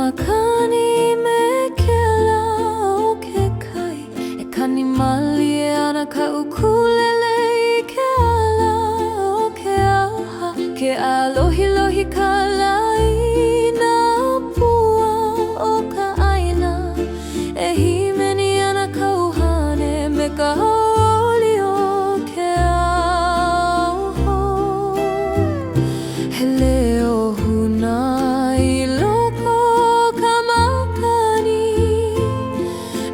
makani me ke la o ke kai e kani mali e ana ka ukulele I ke ala o ke aha ke alohi lohi ka lai na pua o ka aina e himeni ana ka uhane me ka haoli o ke ao he leo huna I loko ka makani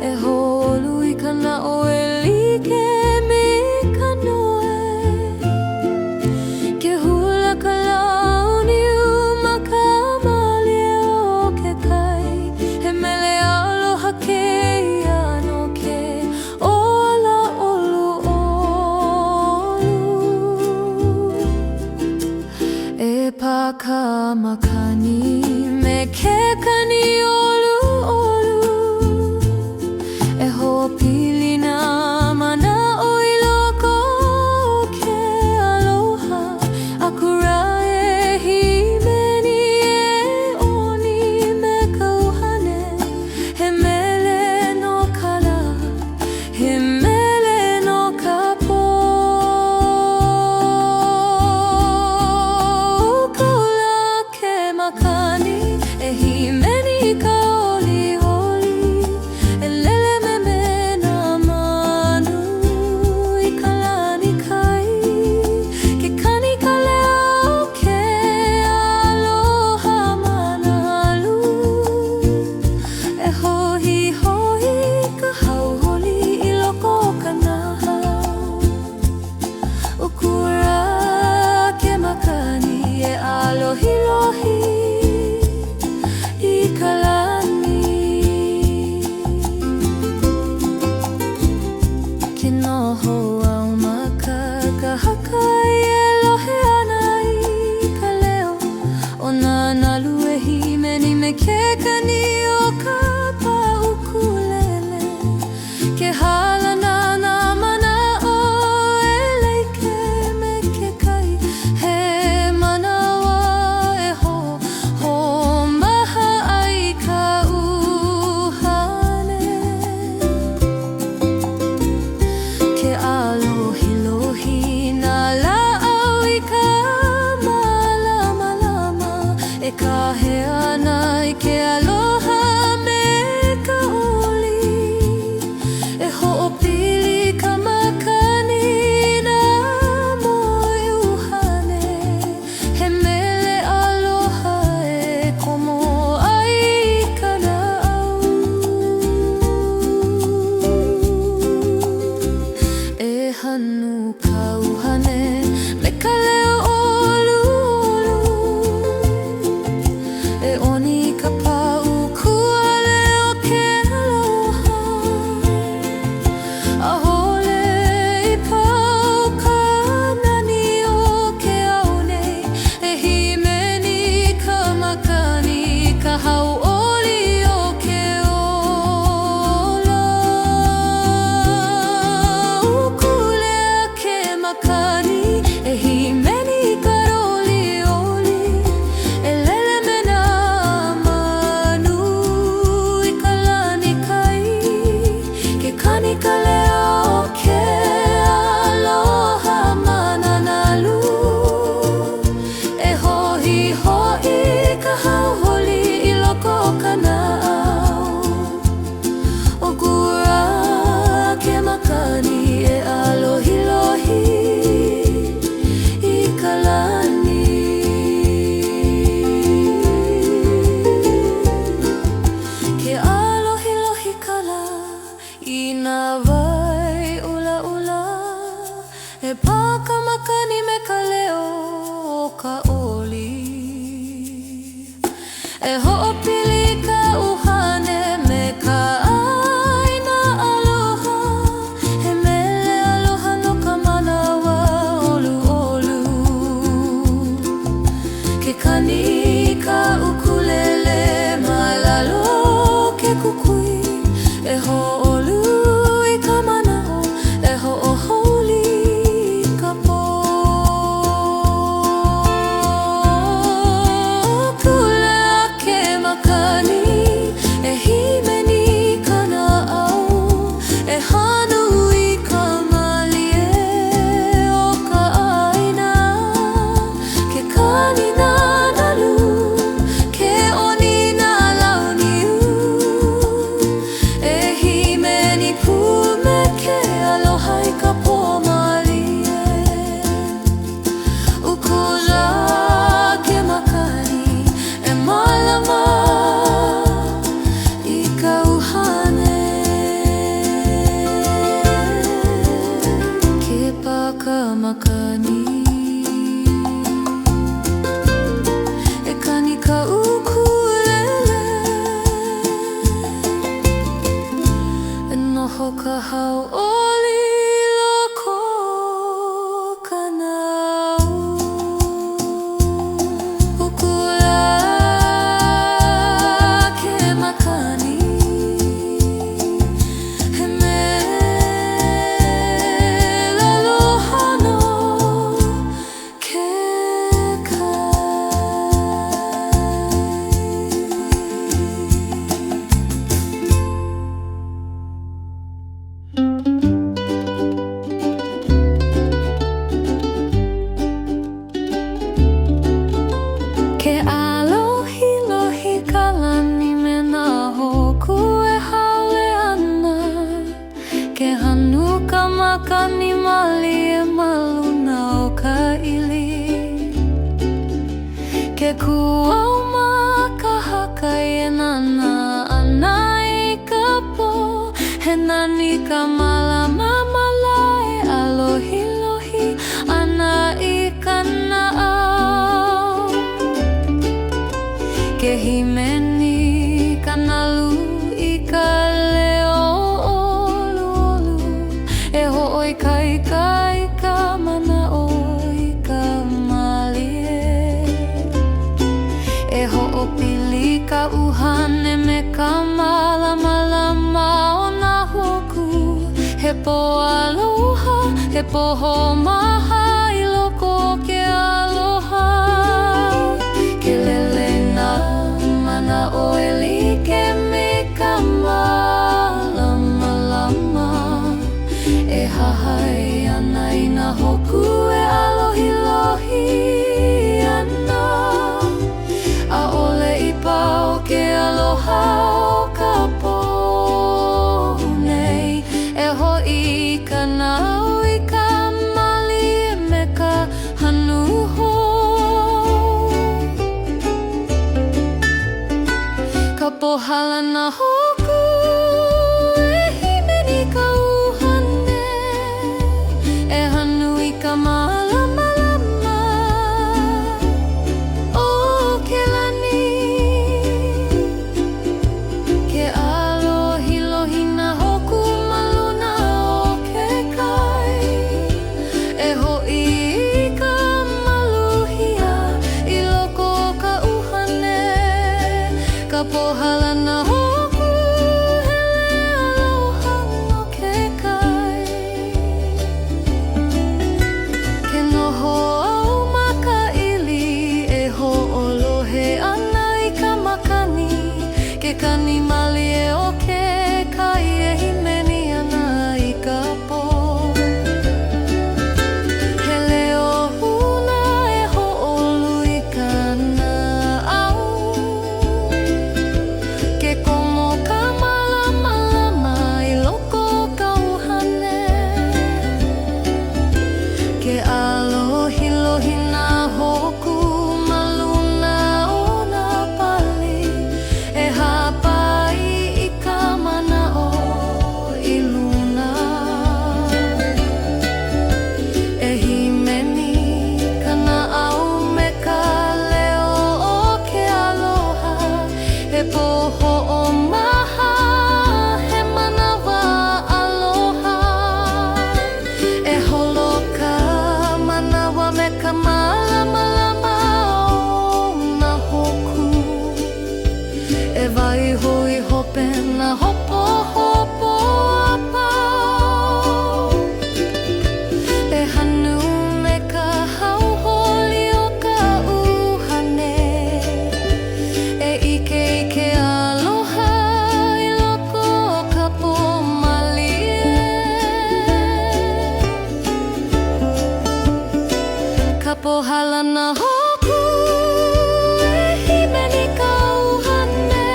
e holu I kana o e like me ka noe ke hula ka launi uma ka mali o ke kai he mele aloha ke iano ke ola olu olu e pa ka makani me ke kani olu olu e ho'opili na mana o I loko o ke aloha akura e himeni e oni me ka uhane he mele no ka la he mele no ka po ka ula ke maka ka hauʻoli loko ka nau Kukula ke makani He mele lohano ke kai Ke alohi lohi ka lani me nā hoku e haole ana Ke hanu ka makani mali e maluna o ka ili Ke kuau ma ka haka e nana ana I ka po He nani ka malama malai alohi lohi ana I ka naau Ke himeni ka nalu I ka leo olu E hoʻoi kai kai ka mana o I ka malie E hoʻopili ka uhane me ka malamalama o nā hoku He po aloha, he poho maha I loko o ke aloha Ke lele nā mana o e like me ka malamalama E hahai ana I nā hoku e alohi lohi ana A ole I pau ke aloha o ka ponei E hoʻi ka nau I ka mali me ka hanu Ka pohala na hoku e himeni ka uhane E hanu I ka malamalama o ke lani Ke alohi lohi na hoku maluna o ke kai E hoʻi I ka maluhia I loko o ka uhane Ka pohala na hoku hele aloha no ke kai Ke noho au makaili e hoʻolohe ana I ka makani Ke kani mali e o ke kai e himeni ana I ka po He leo huna e hoʻolu I ka naau Ke komo ka malamalama I loko o ka uhane Ke alohi lohi nā hoku maluna o nā pali E hapai I ka mana o I luna E himeni ka naau me ka leo o ke aloha E poho o maha he manawa aloha E holo ka manawa me ka malamalama o nā hoku E wai hui hope na hopo hopo apau E hanu me ka hauholi o ka uhane E ike ike aloha I loko o ka po malie Ka pohala na hoku e himeni ka uhane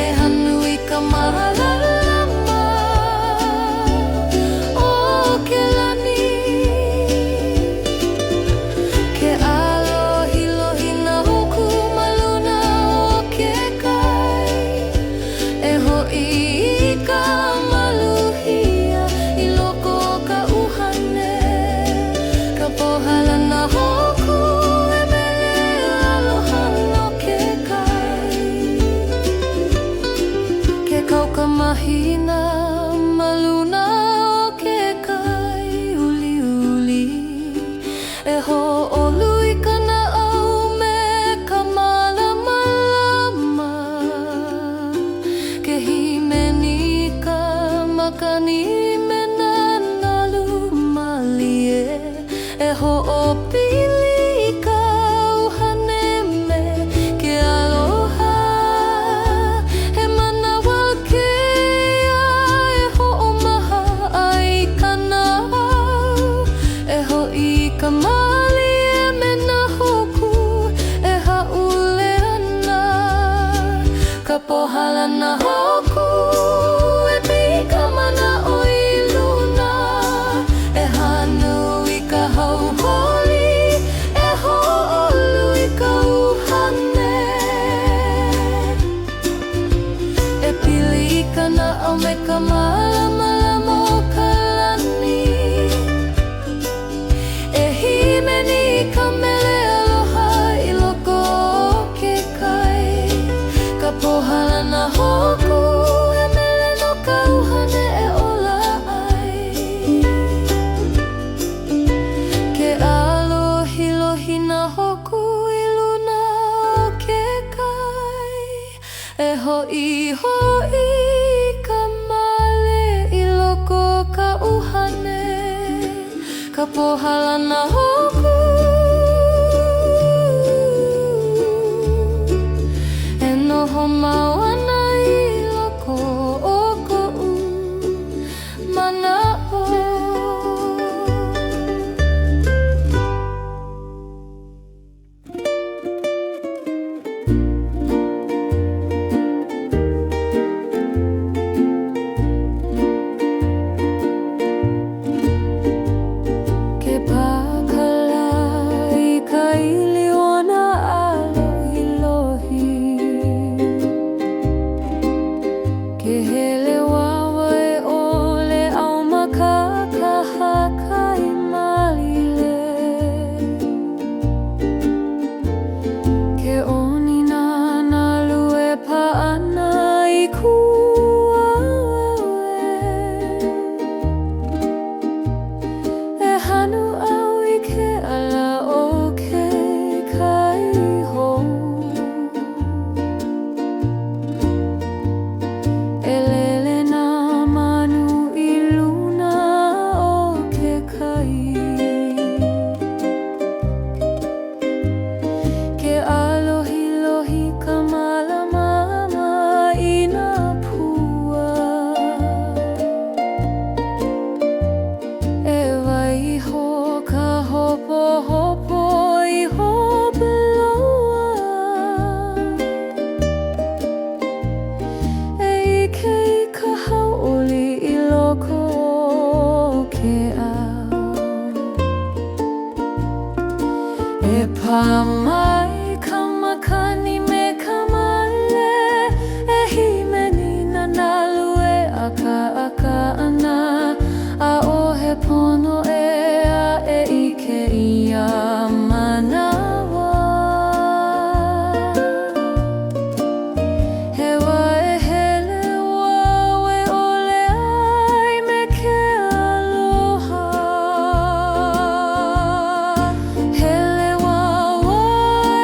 E hanu I ka malamalama o ke lani Ke alohi lohi na hoku maluna o ke kai E hoʻi I ka maluhia I loko o ka uhane Ka pohala na hoku pili ka uhane me ke aloha. He manawa keia e ho'omaha ai kana au. E ho'i ka mali e me na hoku e ha'ule ana. Ka pohala na hoku e pika mana o i luna. E hanu i ka hauholi e ho'olu i ka uhane. E pili i ka na'au me ka malama o ka lani. E himeni i ka mele aloha i loko o ke kai. Ka pohala na hoku e mele no ka uhane e ola ai. Ke alohi na hoku i luna o ke kai. E ho'i ka male i loko ka uhane. Ka pohala na hoku e noho mau ana i loko o ko'u mana'o. Ke pakala i ka iliona alohi. Ke hele wawa e ole au makakaha kai malile. Ke onina na lue pa'ana i kuawe. E hanu au i ke ala o ke kai hou. E lele nā manu i luna o ke kai. Ke alohi ka malama i nā pua. E waiho ka hopo i hopeloa. E ike i ka hau'oli i loko o ke ao. E pā mai ka makani me ka male. E himeni na nalue aka ana. A ohe pono ea e ike ia manawa. He wae hele wau e ole ai me ke aloha. Hele wau ai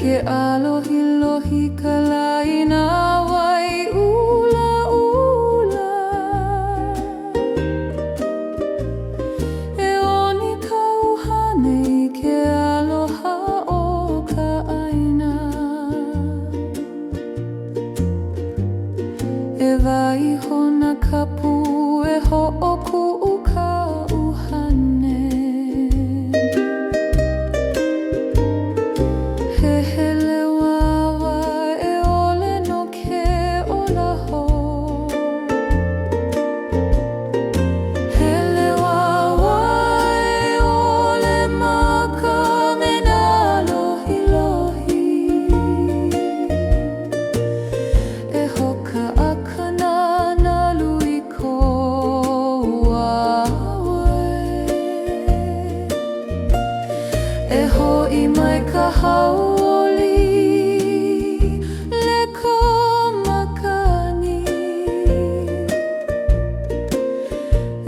ke alohi lohi ka laina wai ula ula. E oni ka uhane i ke aloha o ka aina. E waiho na kapu e ho'oku ka uhane. He hele wawa e ole no ke olaho. Hele wawa e ole maka me na lohi lohi. E hoka akana na lui ko e ho'i mai ka hauoli le ko makani.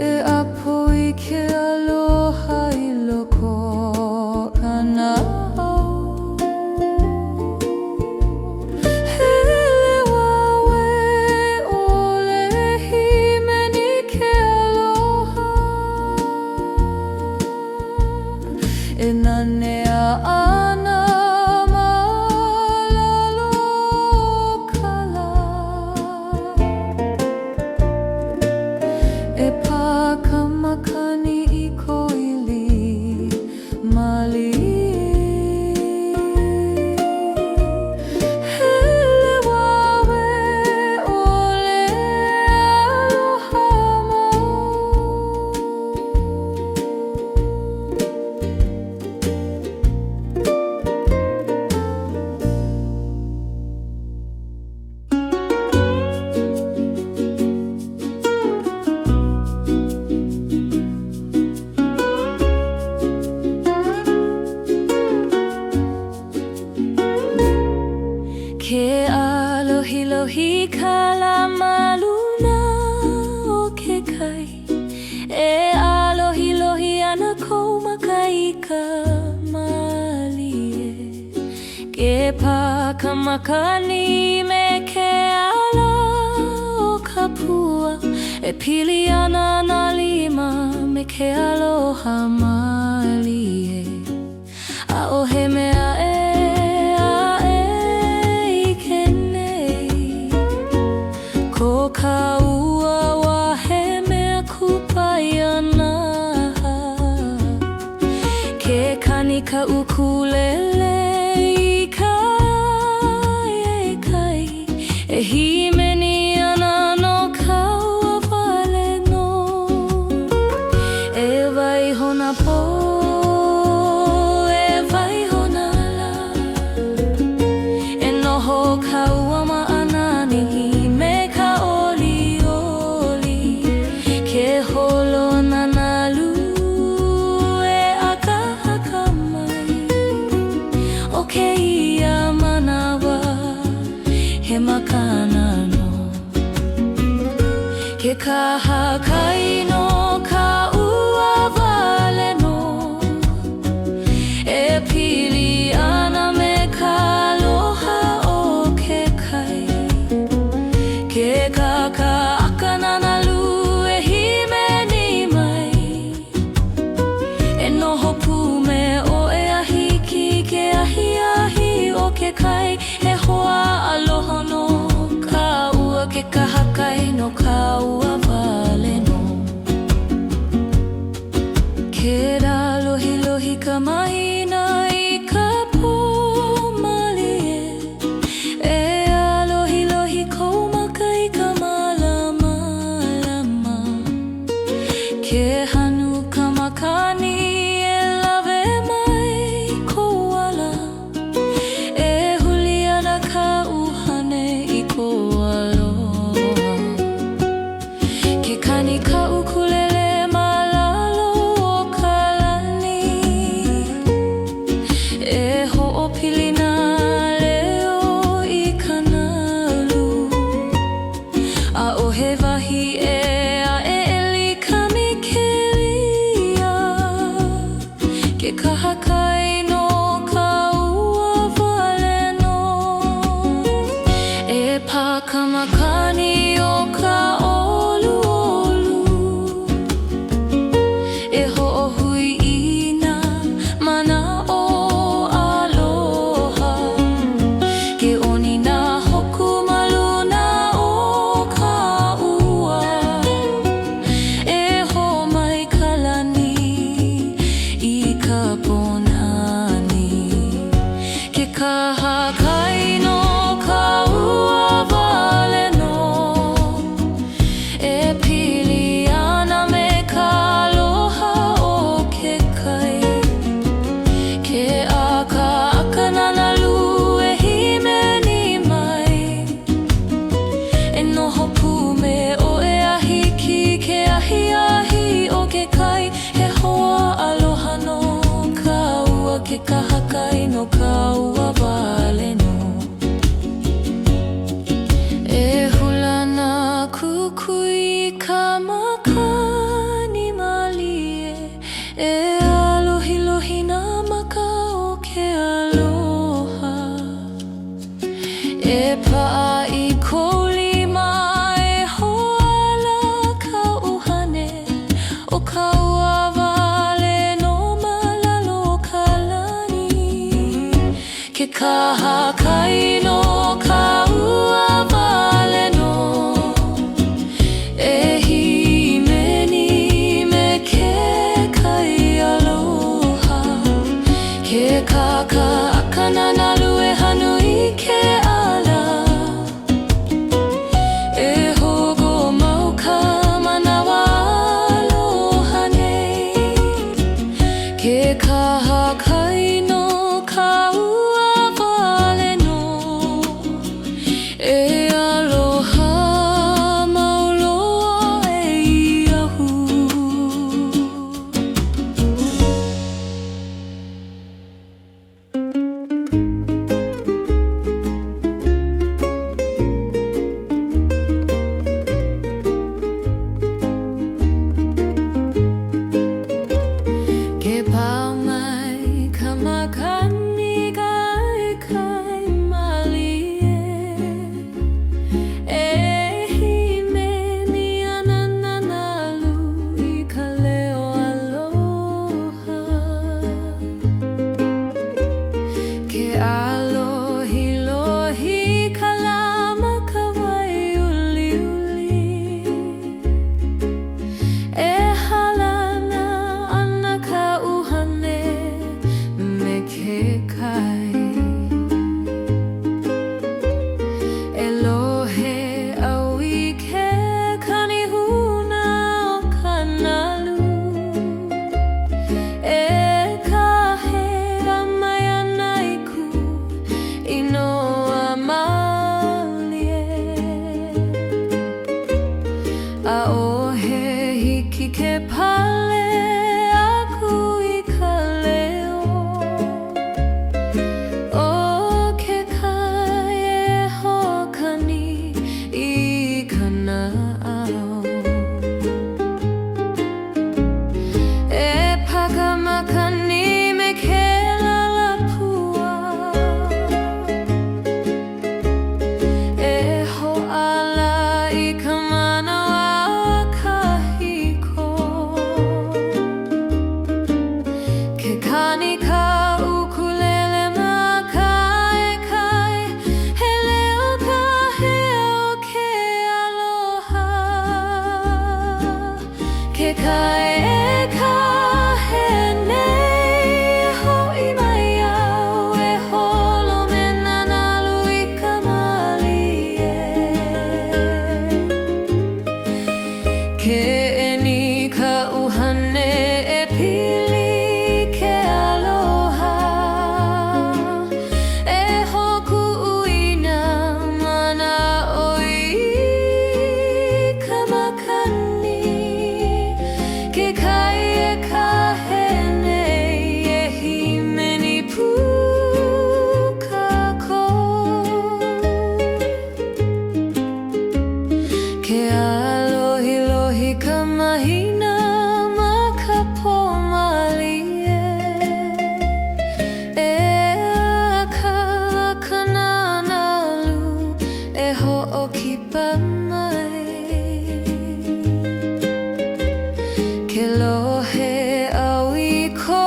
E apo i ke aloha i loko ana au. Hele wawe ole himeni ke aloha. E nane a ana malalo kala. E pā ka makani i ko ili mali. Hele wawe ole aloha mau. Ke alohi lohi ka lama luna o ke kai. E alohi lohi ana kou makai ka malie. Ke pā ka makani me ke ala o ka pua. E pili ana na lima me ke aloha malie. A o he mea ko ka ua wahe mea kupai ana. Ke kani ka ukulele i kai e kai. E himeni ana no ka ua wale no. E waiho na po, e waiho na la. E noho ka ua maanani me ka oli oli. Ke holo na nalu e aka haka mai. O ke ia manawa he makana no. Ke kaha kai no ka ua wale no. E pili ana me ka aloha o ke kai. Ke kaka akana na lu e himeni mai. E noho pu me o e ahi ki ke ahi ahi o ke kai. He hoa aloha no ka ua ke kaha kai no ka ua wale no. E pa'a I kou lima e hoala ka uhane o ka ua wale no malalo ka lani. Ke kaha kaino ka ua wale no e himeni me ke kai aloha. Ke kaka akana nalu e hanu I ke ala e hogo mau ka manawa aloha nei. Ke kaha kaino ka ua wale no e aloha mauloa e iahu. Ke pau mai ka makani kai kai malie e himeni ana nanalu I ka leo aloha. Ke alohi lohi ka lama ka wai uli uli e halana ana ka uhane me ke kai. Elohe au I ke kanihuna o ka nalu e kahe a mai ana I ku I noa malie. A ohe hiki ke pale aku I ka leo o ke kai e hokani I kana ao. E pakamakani me ke lalapua e ho'ala I ka manawa kahiko. Ke kani ka ukulele ma ka e kai he leo ka hea o ke aloha. Ke kai e ka he nei ho'i mai au e holo me nanalu I ka malie. Ke eni ka uhane e pili ke aloha e hoku uina mana oi ka makani. Ke kai e ka he nei e himeni pu ka ko. Ke alohi lohi ka mahina ma ka po malie e aka kana nalu e ho'okipa mai. Ke lohe au I ko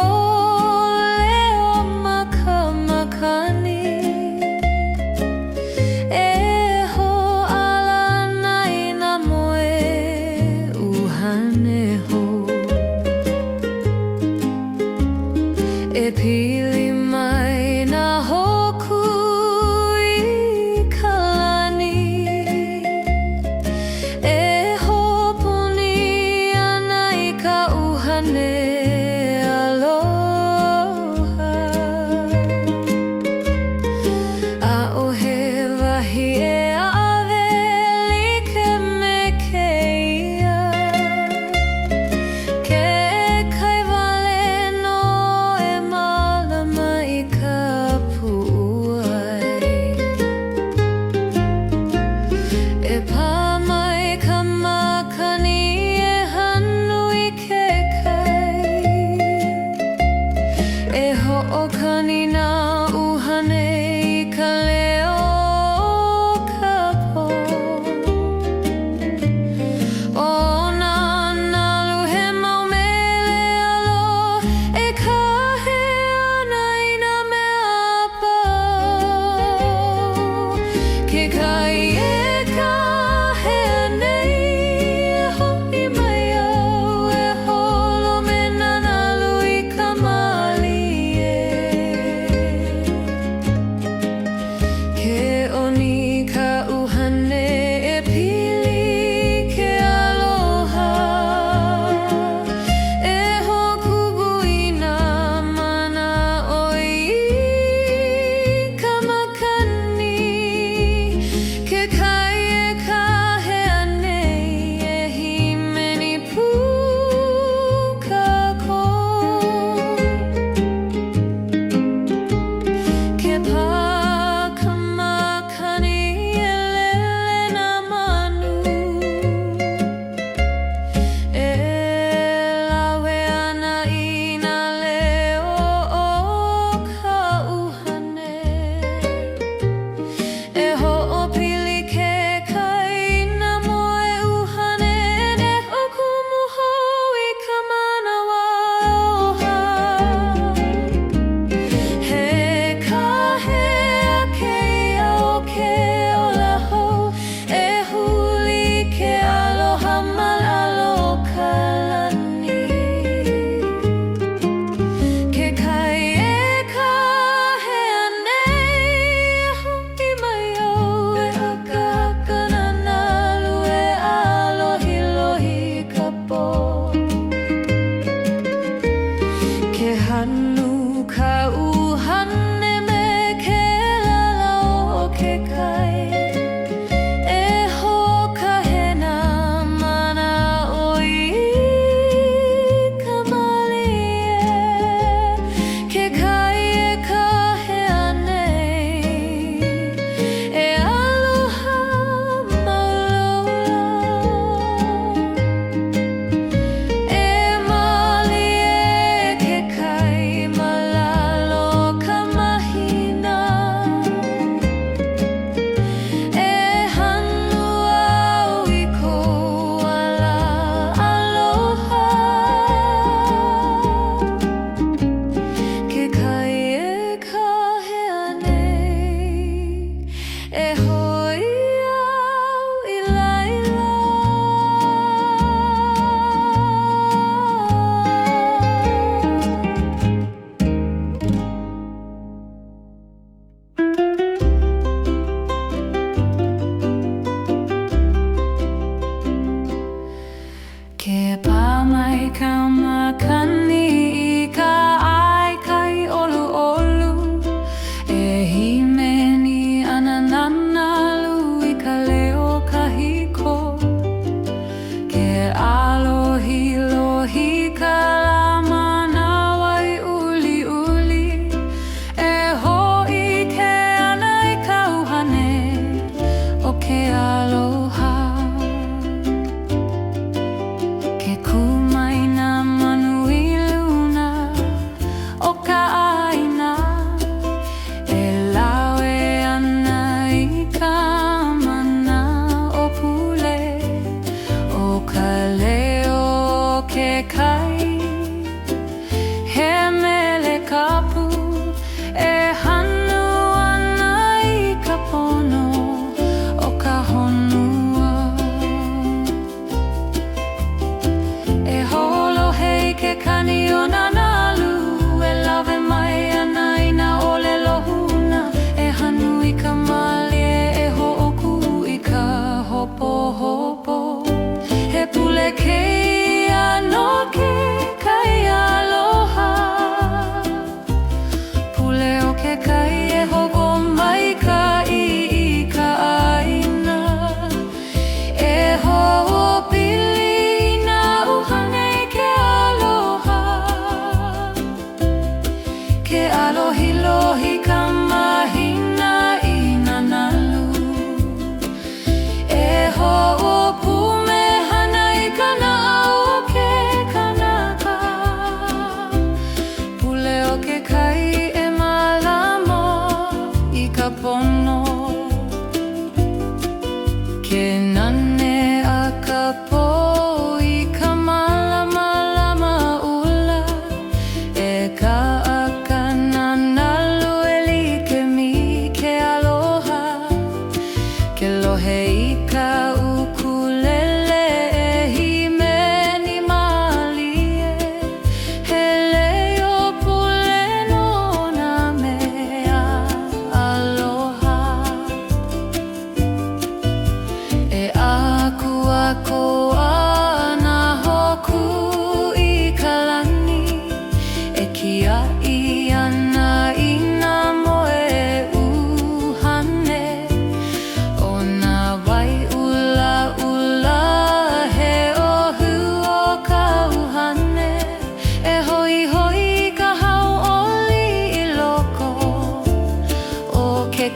leo ma ka makani e ho'ala nai na moe uhane ho. E pili mai na hoku I ka lani e hopuni ana I ka uhane aloha. A ohe wahi e a'awe like me keia ke kai wale no e malama I ka pu'uai. E pā mai ka makani e hanu I ke kai e ho'okani nā uhane I ka leo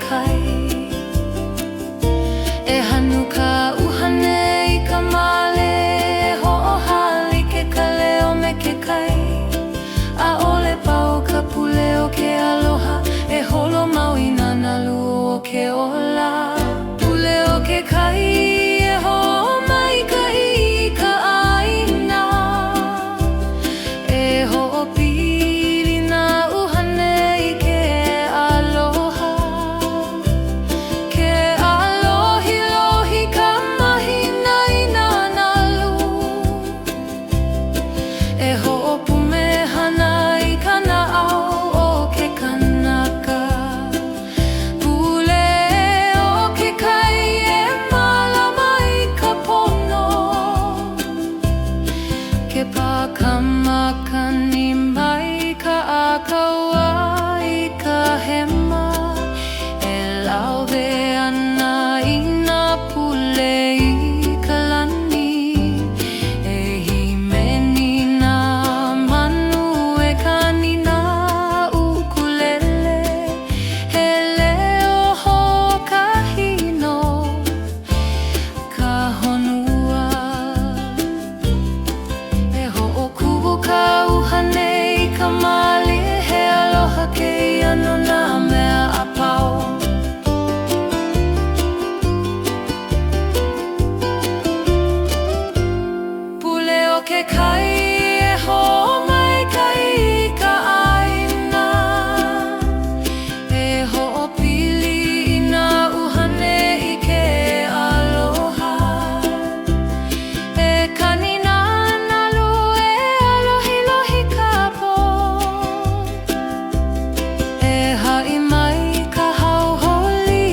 kai e hanu ka uhane I ka male e ho'ohali ke kaleo me ke kai a ole pau ka pule o ke aloha e holo mau I nana luo o ke ola pule o ke kai e ho'omai ka I ka aina e ho'opili na uhane I ke aloha ke alohi lohi ka mahina I nana lu e ho'opume hana I kana au o ke kanaka pule o ke kai e malama I ka pono ke pakamakani mai ka akaua I ka hema e lauwe ana I nā pule I ka lani e himeni nā manu e kanina ukulele he leo hokahino ka honua e ho'okubu ka uhane I ka mali he aloha ke ano nā mea apau pule o ke kai e ho'omai ka I ka aina e ho'opili I nā uhane I ke aloha e kanina nalu e alohi lohi ka po e ha'i mai ka hauholi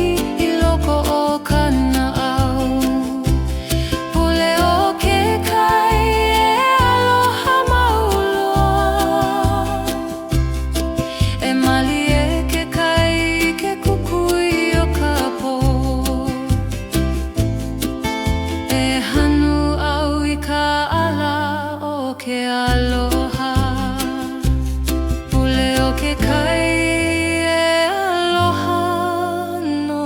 I loko o kana au pule o ke kai e aloha mauloa e mali e ke kai ke kukui o ka po e hanu au I ka ala o ke aloha pule o ke kai e aloha no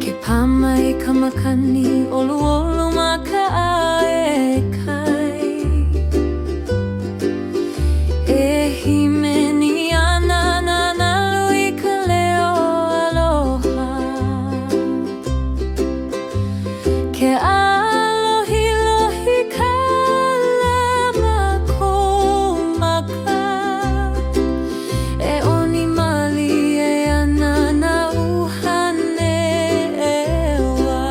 ke pama I ka makani olu ma ka e kai e himeni ana nana lu I ka leo aloha ke alohi lohi ka lama kumaka e oni mali e ana na uhane e wa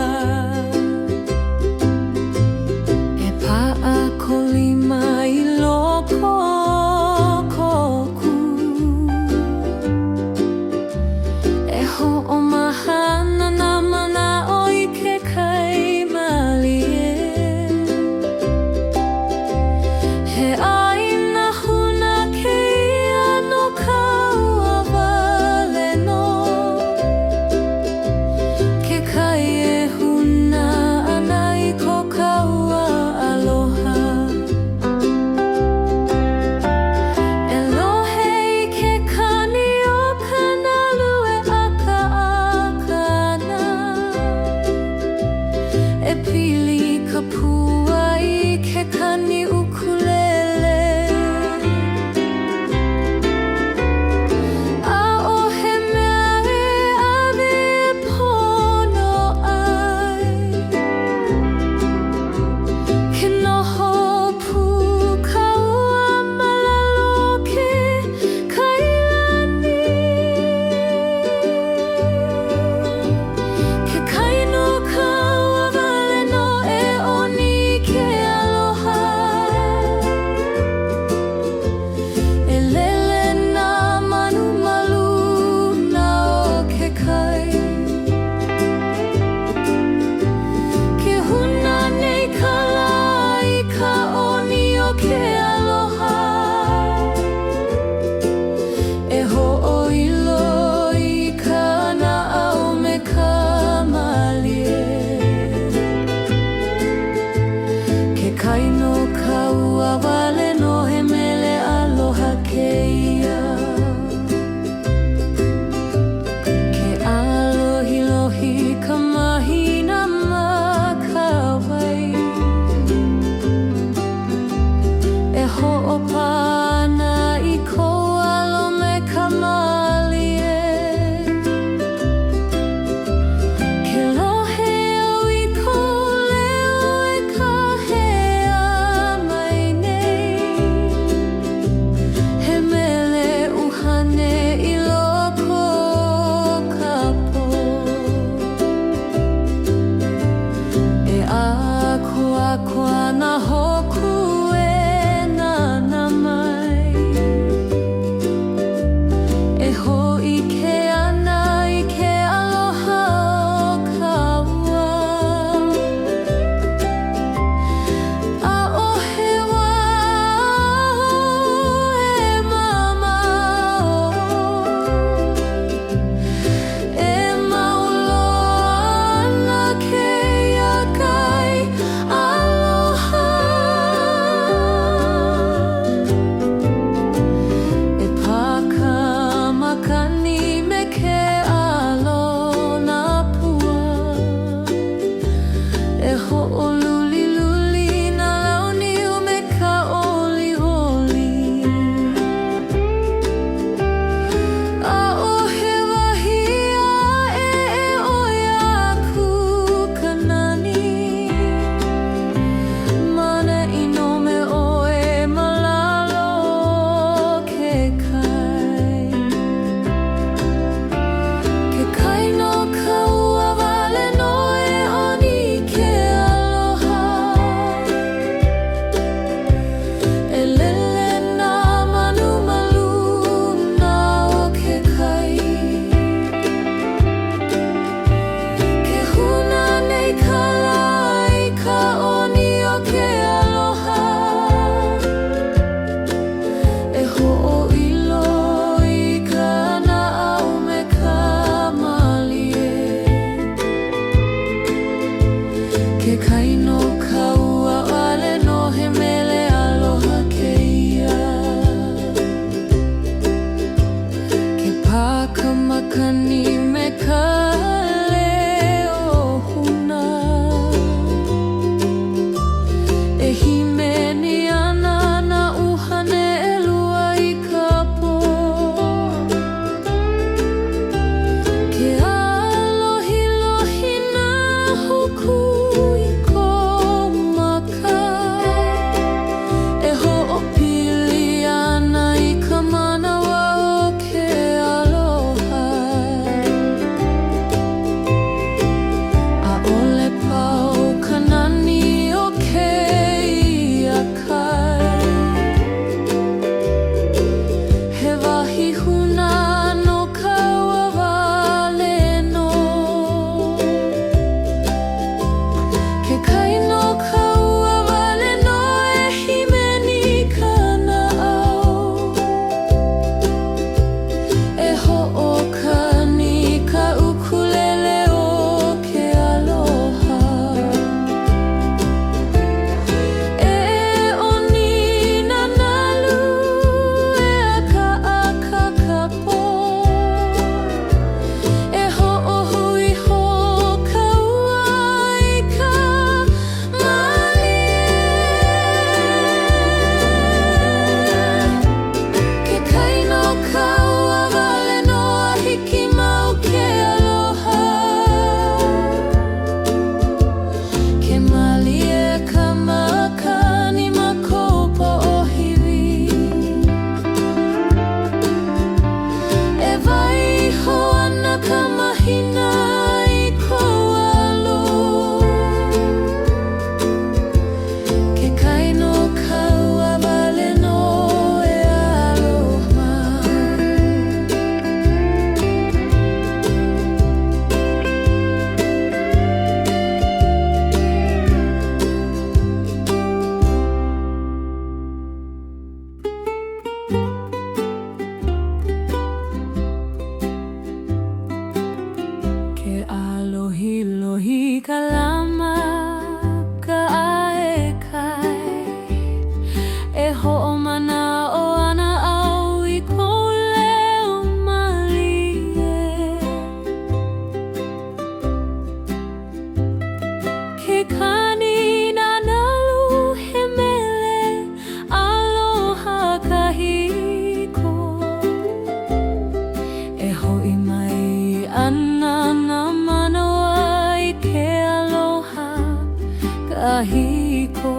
kahiko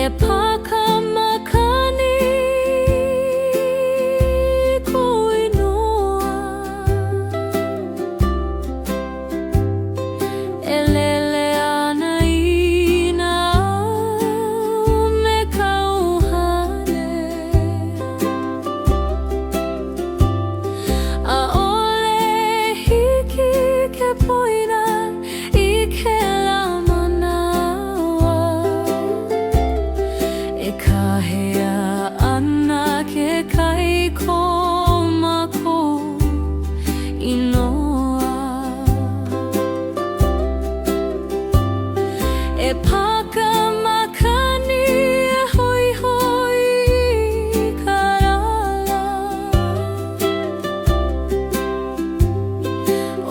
e pakamakani ko inoa e lele ana ina me kauhane a ole hiki ke poina I ke la manawa e kahea ana ke kai ko mako inoa e pakamakani e hoi hoi karala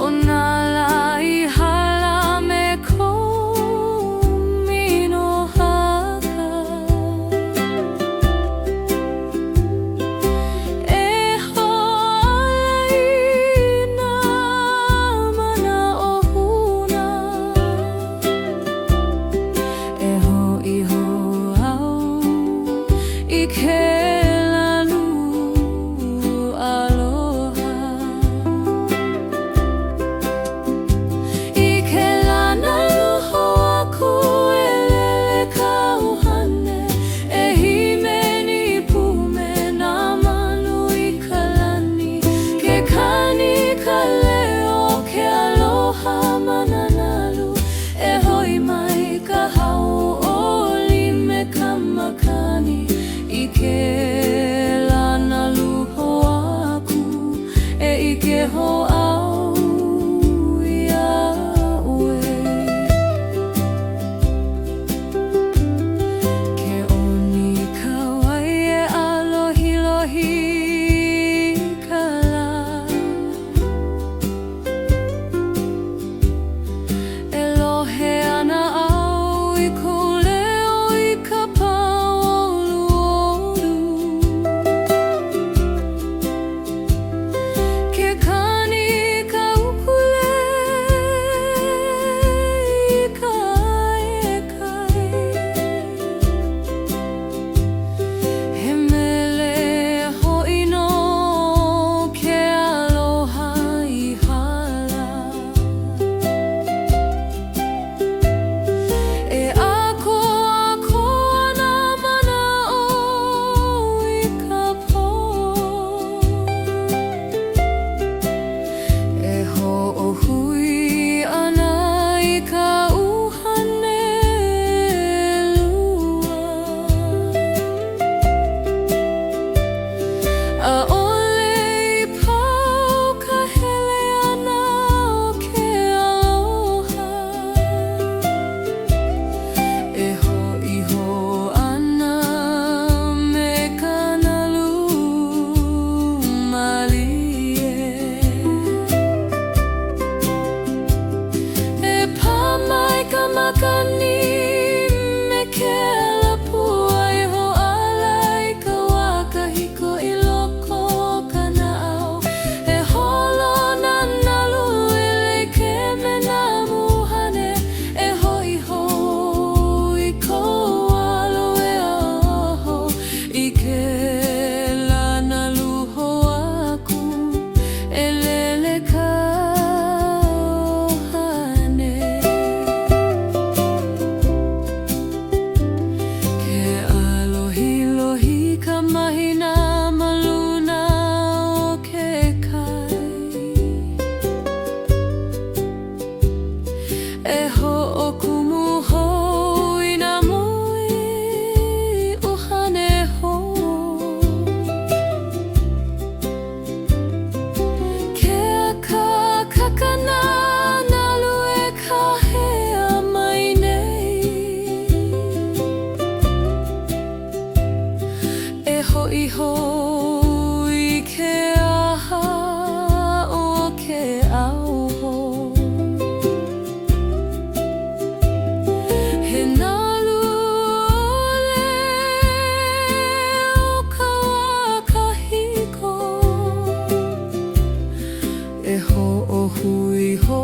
o nā lai hala me ko mino haka e hoai nā mana o huna e hoi ho au I ke lanu aloha I ke lana loho aku e lele kauhane e himeni pume nā manu I ka lani ke kani ka leo ke aloha mananalu e hoi mai ka hau oli me kamakani I ke iho I ke aha o ke auho. He nalu ole o ka wā kahiko, e ho'ohu iho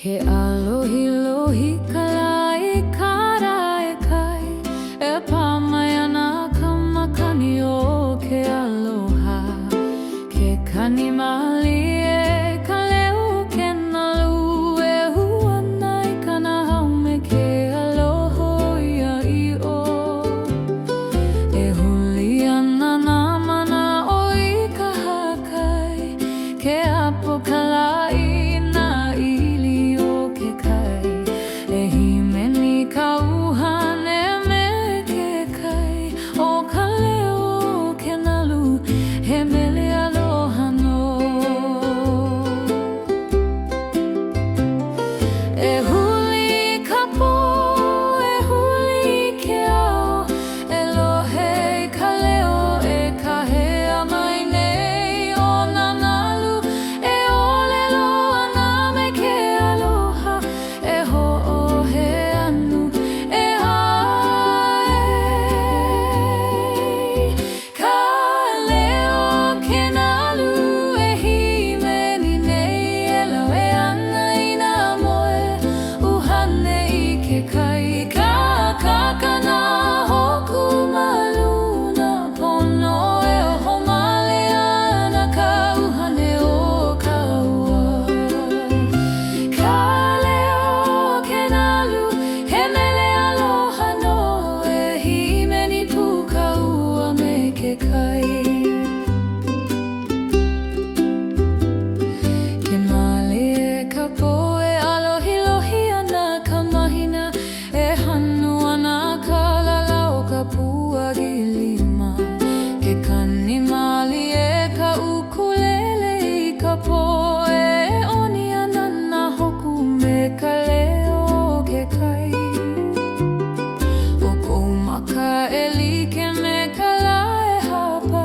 ke alohi lohi kalai karae kai, e pamai ana ka makani o ke aloha. Ke kani mali e ka leu ke nalu, e hua nai kana haume ke aloho ia I o. E huli ana na mana o I ka hakai, ke apo kalai ka eli ke me kala e hapa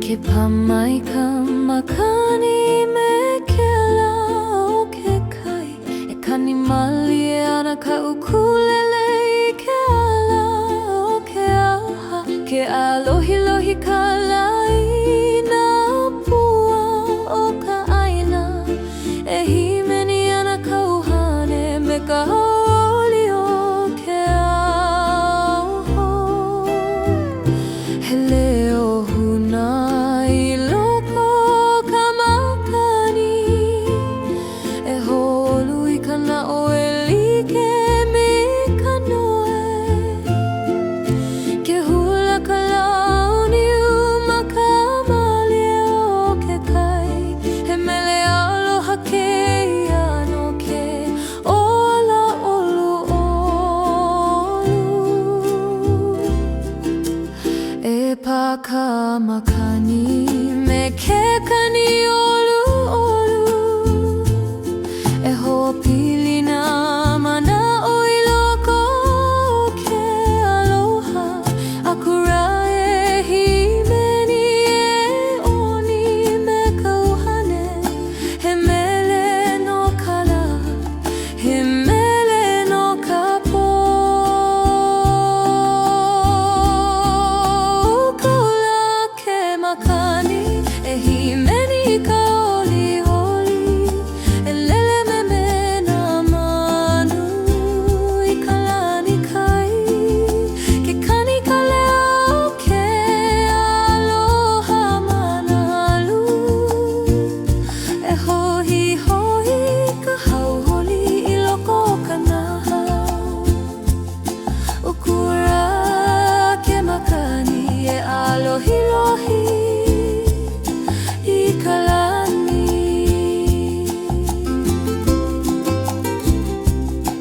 Ke pamai ka makani me ke lau ke kai E kani mali e ana ka ukulele I ke ala o ke aha Ke alohi lohi ka lai na pua o ka aina E himeni ana ka uhane me ka haoli o ke ao He leo huna I loko ka makani E holu I kana o e like me ka noe Ke hula ka launi uma ka mali o ke kai He mele aloha ke iano ke ola olu olu E pa ka makani me ke kani olu olu E ho'opili na mana o I loko ke aloha Akura e himeni e oni me ka uhane He mele no kala, he mele no ka po Kola ke makani e himeni ka oli holi E lele me me na manu I ka lani kai Ke kani ka leo ke aloha manalu E hohi hohi ka hauholi I loko ka nahau Ukura ke makani e alohi lohi I ka lani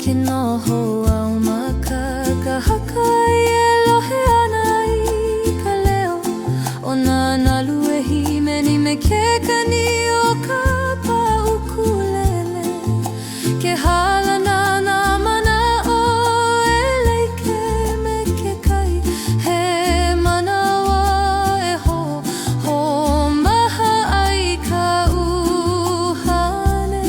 Ke noho au maka ka haka I lohe ana I ka leo O nā nalu e himeni me ke kani o ka pa ukulele Ke halana nā mana o e leike me ke kai He manawa e ho maha ai ka uhane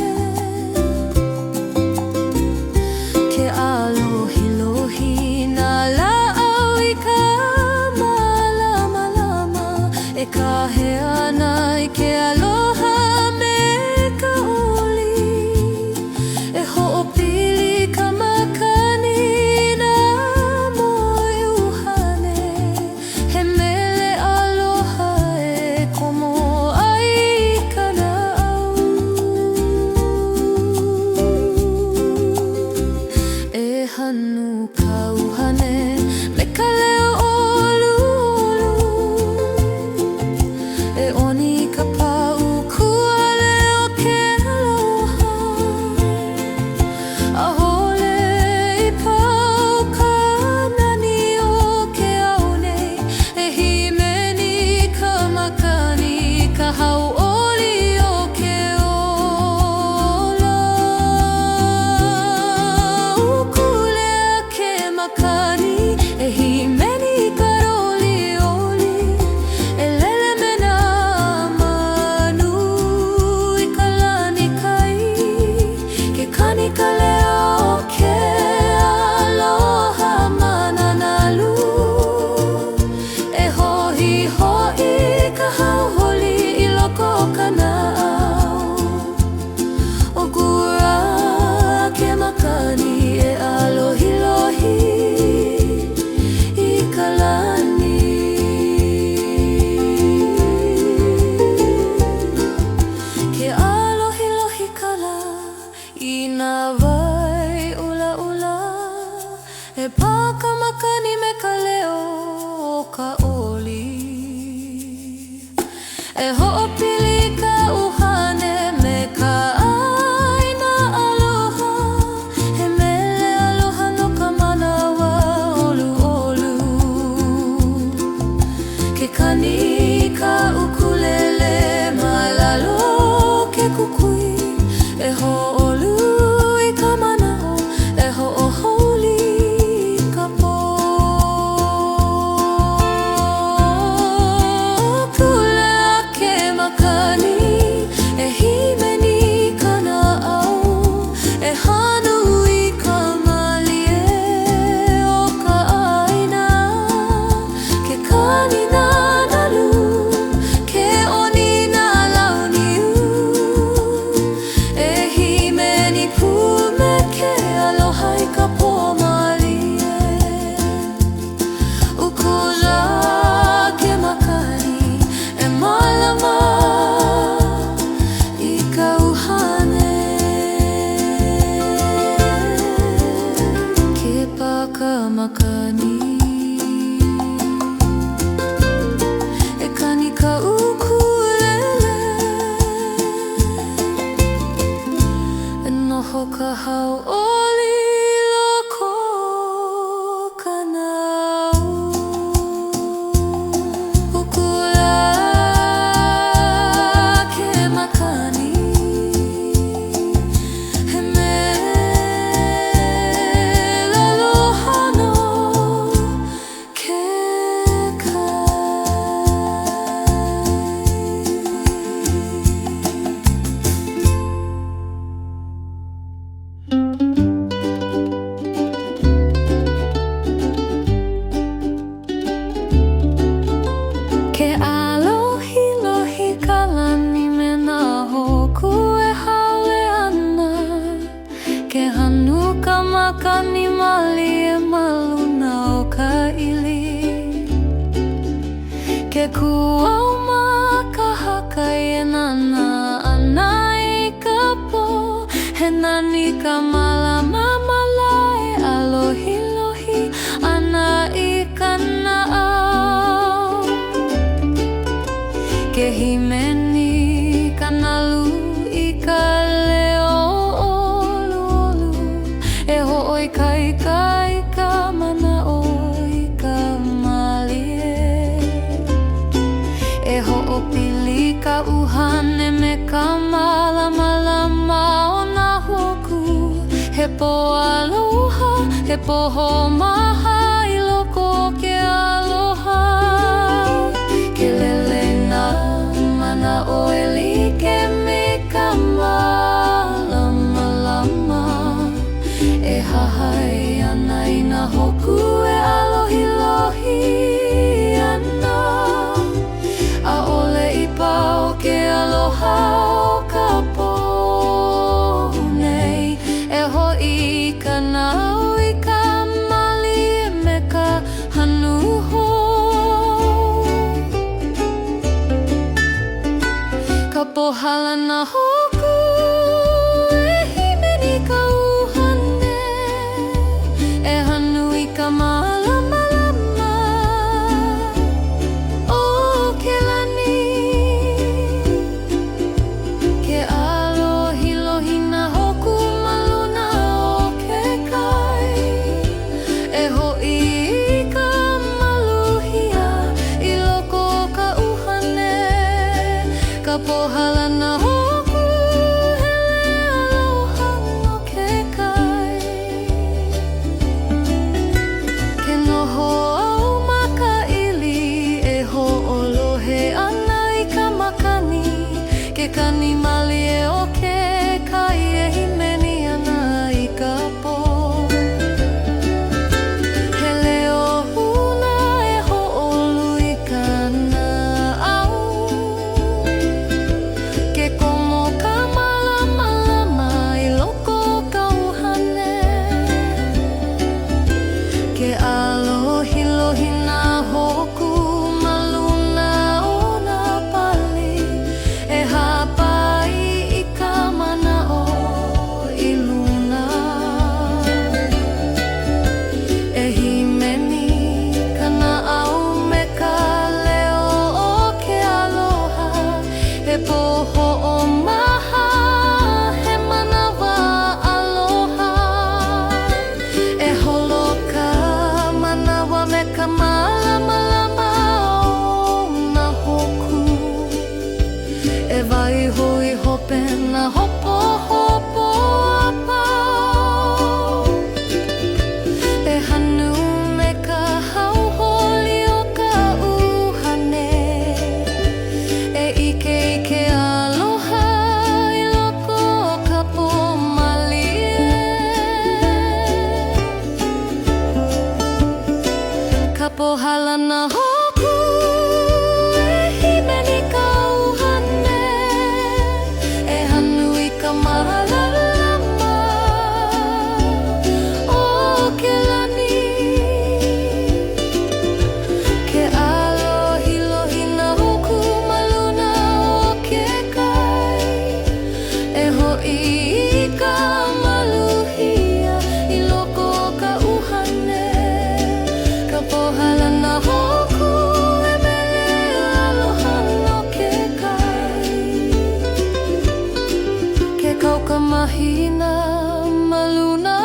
Ke alohi lohi nā la'au I ka malama lama E ka he ana I ke aloha me ka oli E ho'opili ka makani na moe uhane He mele aloha e komo ai ka na'au E hanu ka uhane me ka leo olu olu E oni ka pau kuale o ke aloha A hole I pau ka nani o ke au nei E himeni ka makani ka hauoli o ke ola Ukulea ke makani E himeni ka roli oli E lele me nā manu I ka lani kai Ke kani ka leo ke aloha mananalu E hohi hoi ka hauholi I loko ka na'au O kura ke makani e alohi lohi I ka lani Ke alohi lohi ka la I nā wai ula ula E pā ka makani me ka leo o ka oli E ho'opili ka uhane me ka aina aloha He mele aloha no ka manawa olu olu Ke kani ka ukulele malalo ke kukui E ho'olu I ka manao E ho'oholi ka po Kula Ke himeni kanalu I ka leo olu E ho'oi kai kai ka mana oi ka malie E ho'opili ka uhane me ka malamalama o na hoku He po aloha, he poho maha I loko ke aloha Ke lele na mana oe like me ka malamalama E hahai ana I na hoku e alohi lohi ana A ole I pao ke aloha o ka pohu nei E ho'i ka nau I ka mali me ka hanu Ka pohala na hoku E himeni ka uhane E hanu I ka malamalama O ke lani Ke alohi lohi na hoku maluna o ke kai E ho'i I ka maluhia I loko o ka uhane Ka pohala na hoku hele aloha no ke kai Ke noho au makaili e ho'olohe ana I ka makani Ke kani mali e o ke kai e himeni ana I ka po He leo huna e ho'olu I kana au Ke komo ka malamalama I loko ka uhane Ke alohi lohi na hoku maluna o na pali E hapai I ka mana o I luna E himeni kana au me ka leo o ke aloha E poho o maha he manawa aloha E holo ka manawa me ka malamalama o na hoku E vai hui hope na hopo hopo apau E hanu me ka hauholi o ka uhane E ike ike aloha I loko o ka po malie Ka pohala na hoku E himeni ka uhane E hanu I ka malamalama O ke lani Ke alohi lohi na hoku maluna o ke kai E ho'i I ka maluhia I loko o ka uhane Ka pohala na hoku e mele aloha no ke kai Ke kauka mahina maluna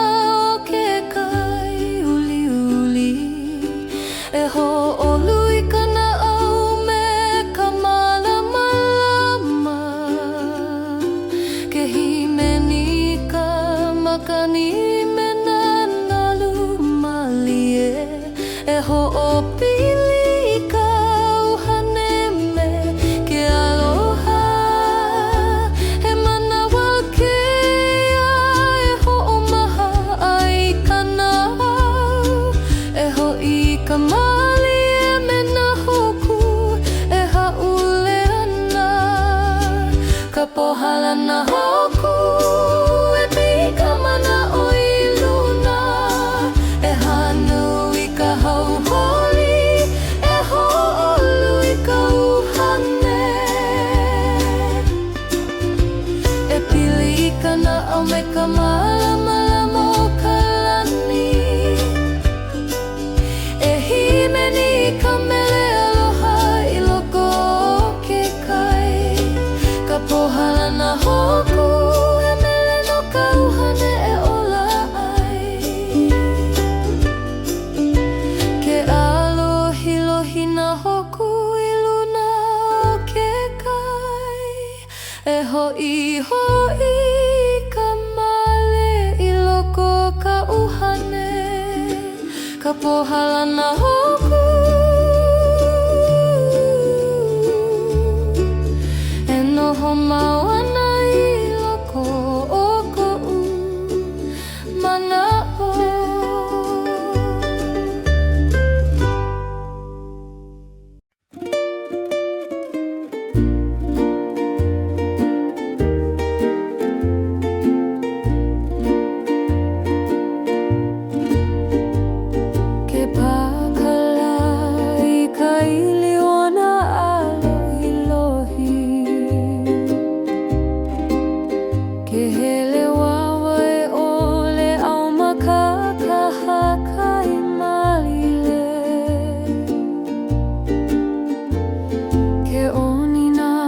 o ke kai uli uli E ho'olu I kana au me ka malamalama Ke himeni ka makani me na nalu malie E ho'opili I ka uhane me ke aloha He manawa keia e ho'omaha ai kana E ho'i ka mali e me na hoku E ha'ule ana Ka pohala na hoku E pika mana o I luna E hanu I ka hauholi E ho'olu I ka uhane E pili I kana au me ka malamalama o ka lani E himeni I ka mele aloha I loko o ke kai E ho'i ka male I loko ka uhane Ka pohalana hoku E noho mau ana I loko o ko'u mana'o Ke onina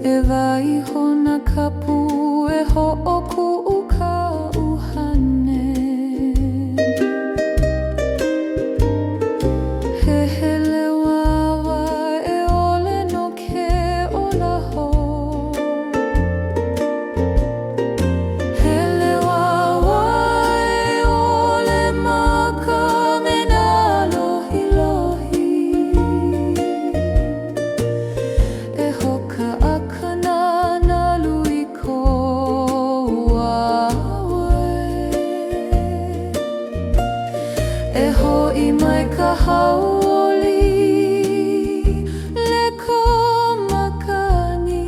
E waiho na kapu e ho'oku'u ka uhane. He hele wawa e ole no ke olaho. Hele wawa e ole maka me na lohilohi. E hoka akana na lui ko wawe. E ho'i mai ka hauoli le ko makani.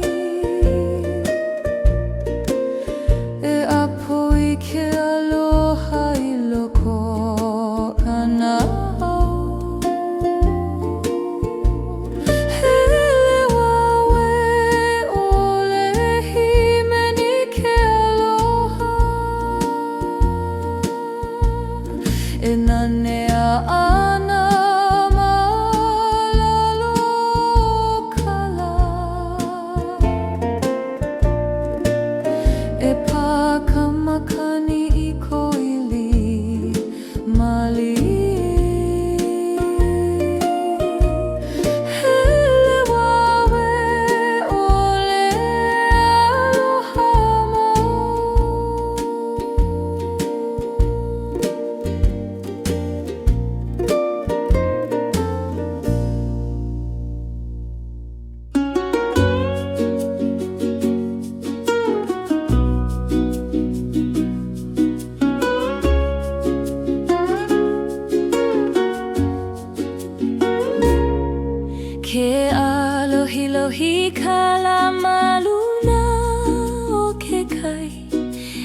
E apo i ke aloha i loko ana au. Hele wawe ole himeni ke aloha. E nanea ana malalo kala. E pā ka makani i ko ili mali. Hele wawe ole aloha mau. Ke alohilohi kalamaluna o ke kai.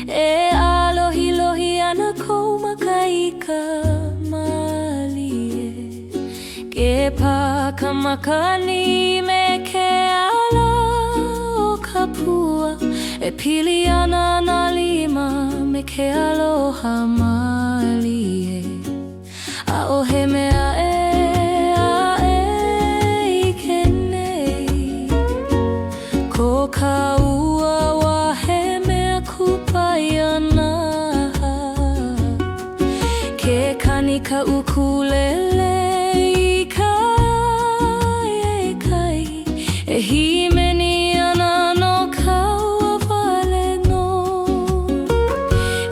E alohilohi ana kou makai ka malie. Ke pā ka makani me ke ala o ka pua. E pili ana na lima me ke aloha malie. A o he mea e ko ka ua wa he mea kupai ana. Ke kani ka ukulele i kai e kai. E himeni ana no ka ua wale no.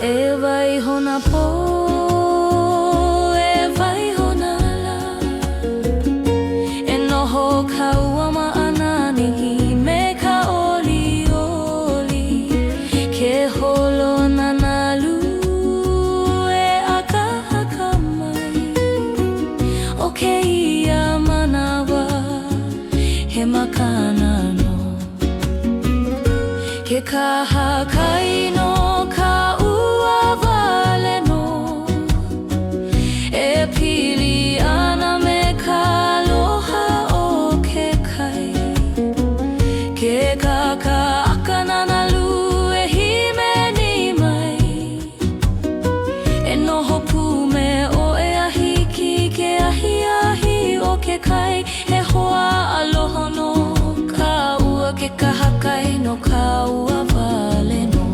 E waiho na po, e waiho na la. E noho ka ua maanani me ka oli oli. Ke holo na nalu e aka haka mai. O ke ia manawa he makana no. Ke kaha kai no ka ua wale no. E pili ana me ka aloha o ke kai. Ke kaka akana na lu e himeni mai. E noho pu me o e ahi ki ke ahi ahi o ke kai. He hoa aloha no ka ua ke kaha kai no ka ua wale no.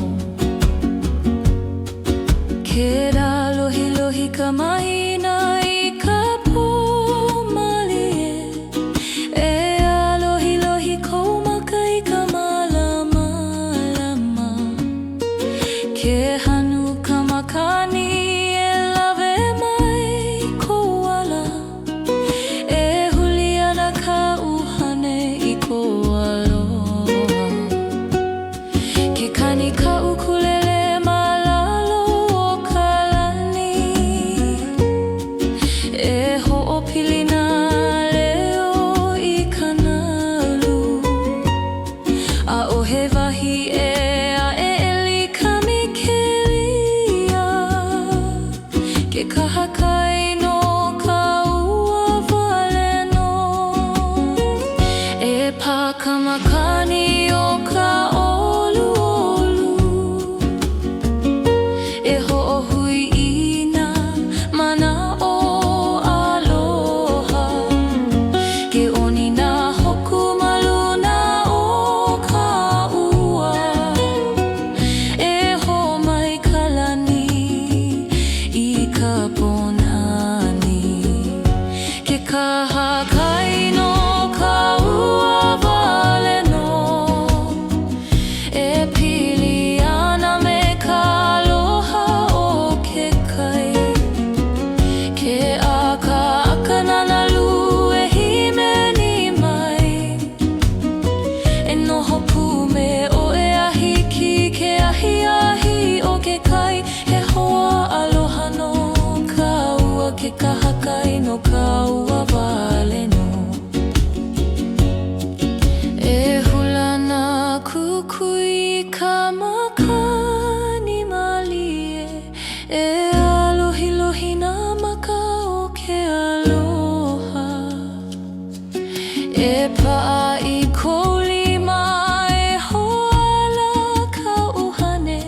I kolima e hoala ka uhane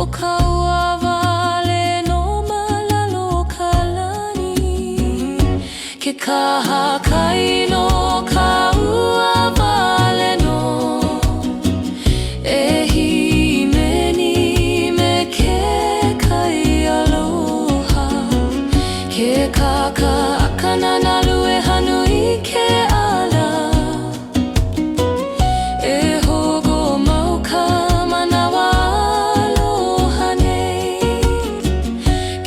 o ka ua wale no malalo ka lani. Ke kaha kai no ka ua wale no e himeni me ke kai aloha. Ke kaka akana nalu e hanu i ke ala e hogo mau ka manawa aloha nei.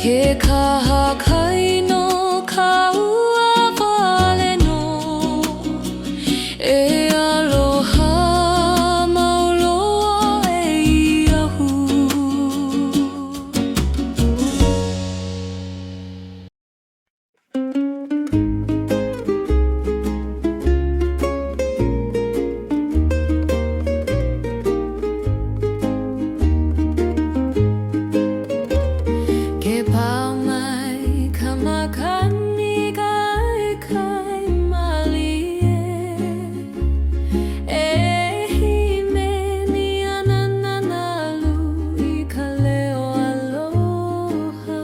Ke kaha kai no ka ua wale no e aloha mauloa e iahu. Ke pau mai ka makani kai kai malie e himeni ana nanalu i ka leo aloha.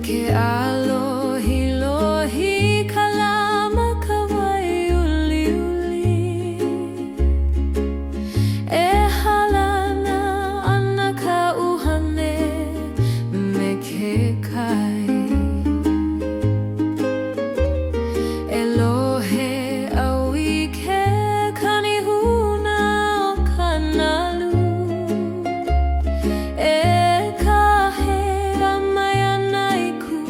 Ke alohi lohi ka lama ka wai uli uli e halana ana ka uhane me ke kai. Elohe au i ke kanihuna o ka nalu e kahe mai ana iku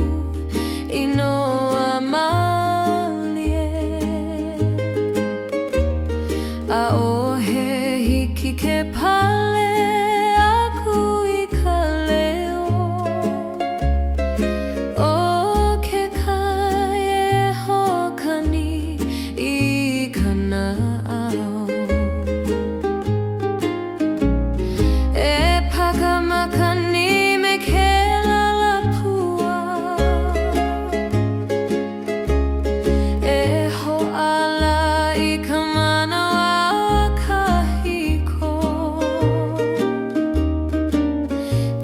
i noa malie. A ohe hiki ke pale aku i ka leo o ke kai e hokani i ka na'au. E paka makani me ke lalapua e ho'ala i ka manawa kahiko.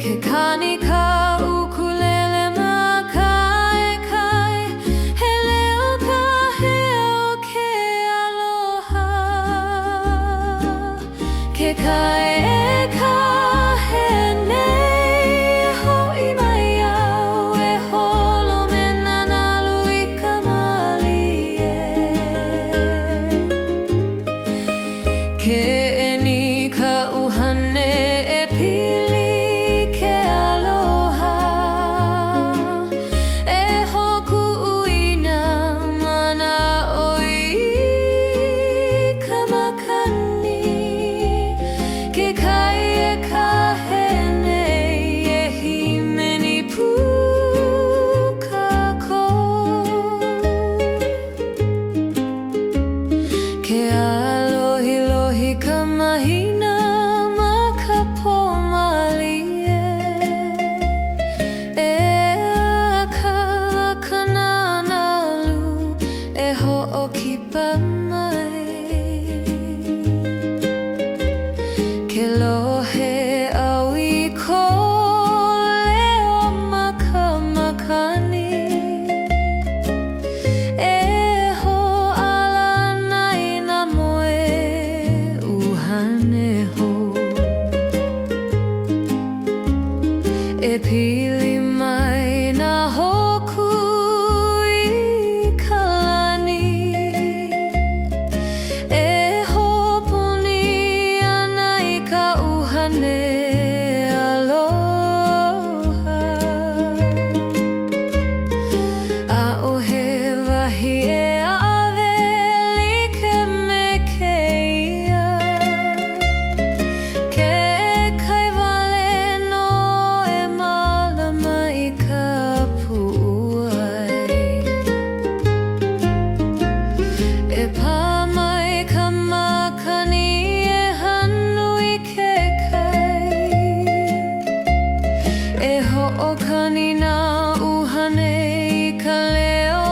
Ke kani ka ukulele ma kai kai he leo ka hea o ke aloha. Ke kai e ka he nei ho'i mai au e holo me nanalu i ka malie. Ke eni ka uhane e pili ke aloha e hoku uina mana oi ka makani. Ke kai e ka he nei e himeni pu ka ko. Ke alohi lohi ka mahina ma ka po malie e aka kana nalu e ho'okipa mai. Ke lohe au i ko leo ma ka makani e ho'ala nai na moe uhane ho. E pili mai na hoku i ka lani e hopuni ana i ka uhane aloha. A ohe wahi e a'awe like me keia ke kai wale no e malama i ka pu'uai. E pā mai ka makani e hanu i ke kai e ho'okani nā uhane i ka leo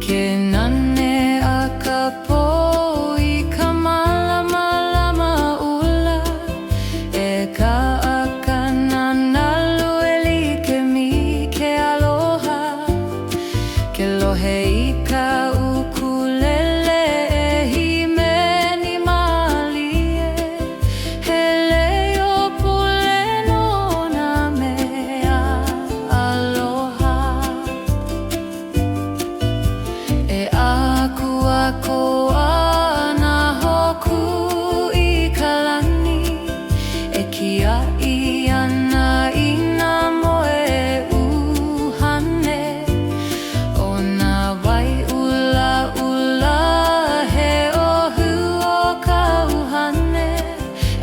Ke nane a ka po I ka malama lama ula E ka akana nalu e like mi ke aloha Ke lohe I ka ukulele e hime ni malie He leo pule no na mea aloha E aku ana hoku I ka lani E kiaʻi ana I nā moe uhane O nā wai ula ula he ohu o ka uhane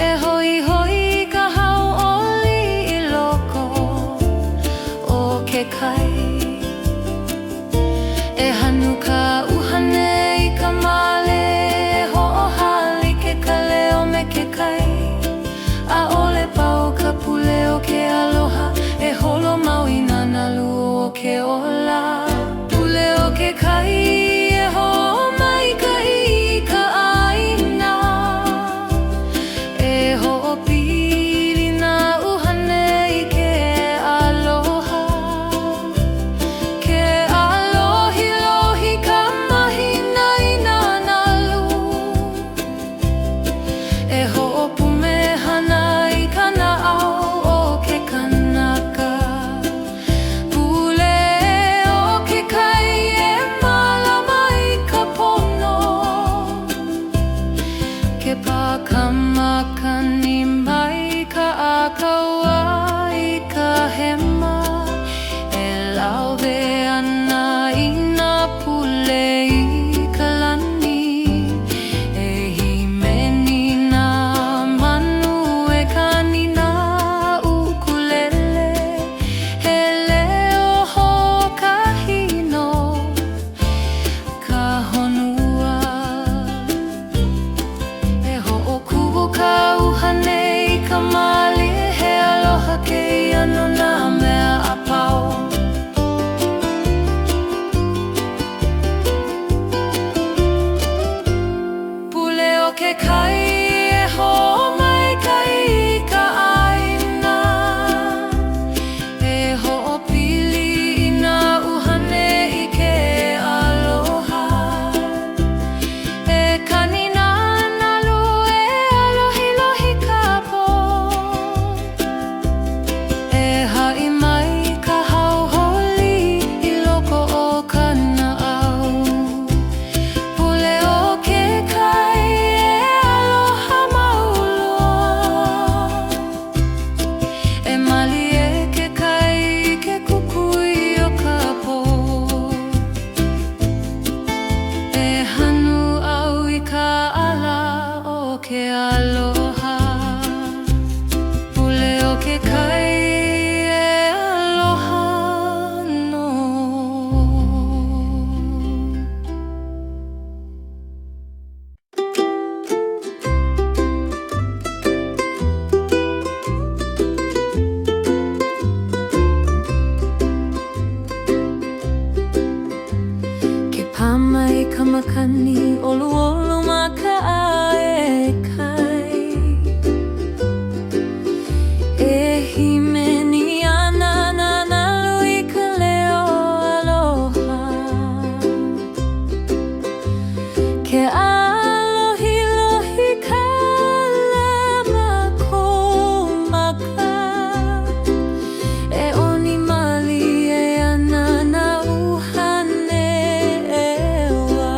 E hoi hoi ka hauʻoli I loko o ke kai E hanu ka uhane I ka male E hoʻohali ke kaleo me ke kai A ole pau ka pule o ke aloha E holo mau I nā nalu o ke ola Pule o ke kai e hoʻomaikaʻi I ka ʻāina E hoʻopili nā uhane I ke aloha Ke alohi lohi ka mahina I nā nalu E hoʻopumehana I ka naʻau o ke kanaka Pule o ke kai e malama I ka pono Ke pakamakani mai ka akaua I ka hema E lauwe ana I nā pule I ka lani E himeni nā manu e kani nā ukulele He leo hokahino ka honua E hoʻokuʻu ka uhane I ka mali He aloha ke iano nā mea a pau Pule o ke kai e hoʻomaikaʻi I ka ʻāina E hoʻopili I nā uhane I ke aloha E kani nā nalu e alohi lohi ka po E haʻi mai ka hauholi I loko o ka naʻau Pule o ke kai e aloha maulua E mali e ke kai I ke kukui o ka po E hanu au I ka ala o ke aloha Pule o ke kai e aloha no Ke pama I ka makani olu olu ma ka e kai E himeni ana nā nalu I ka leo aloha Ke alohi lohi ka lama komaka E oni mali e ana nā uhane e wa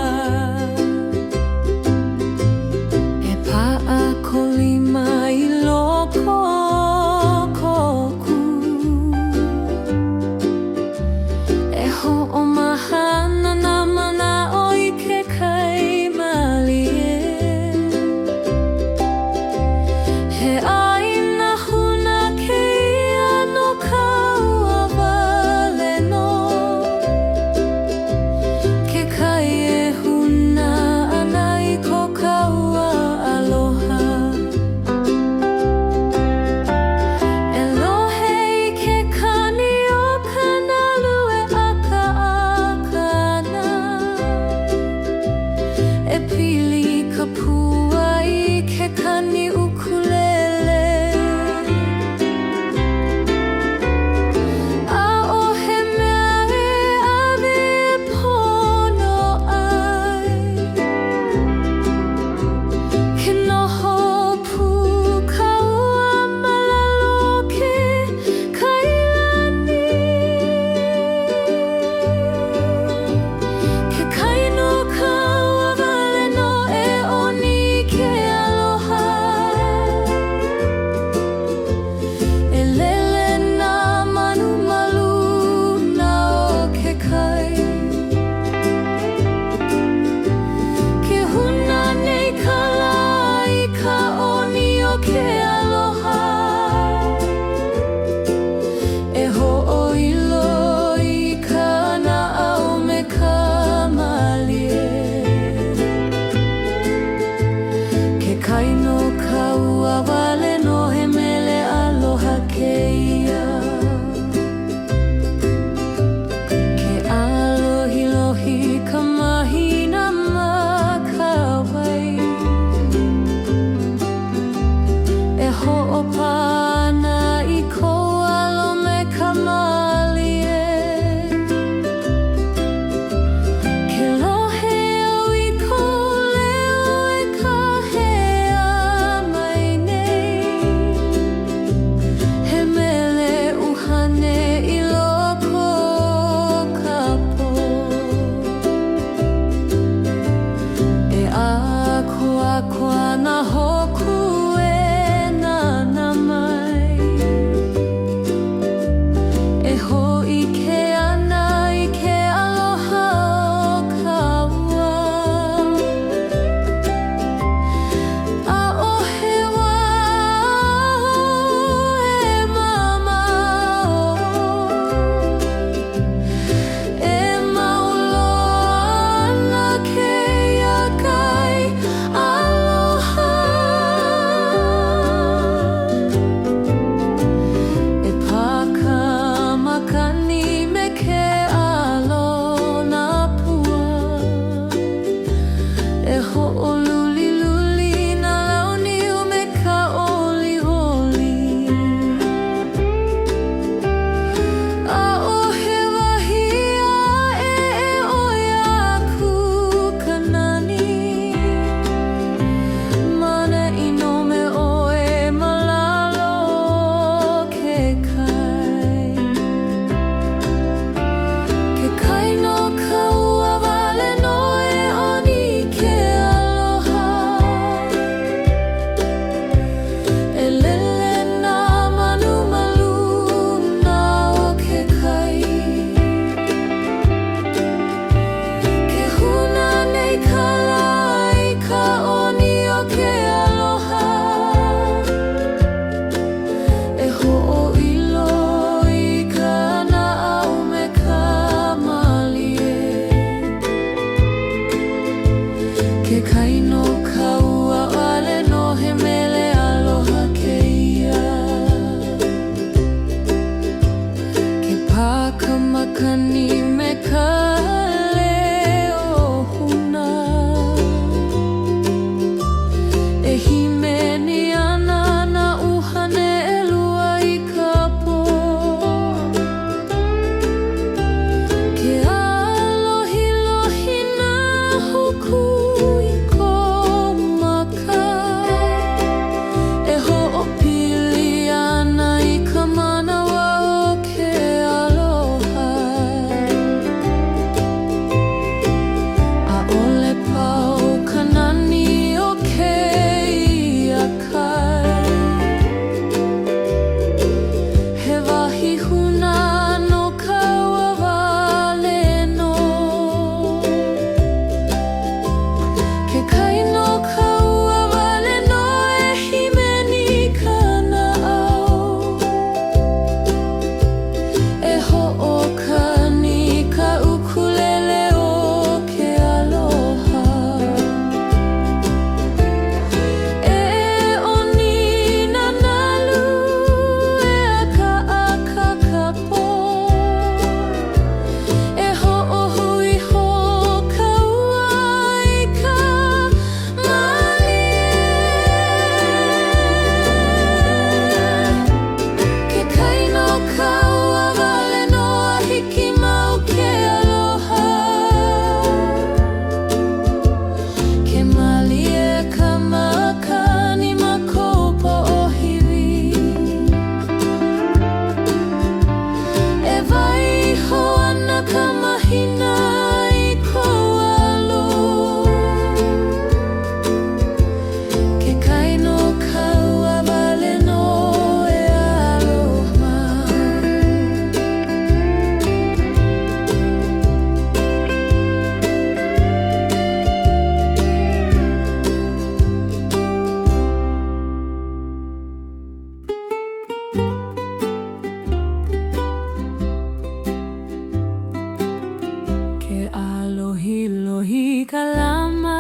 Alohi lohi kalama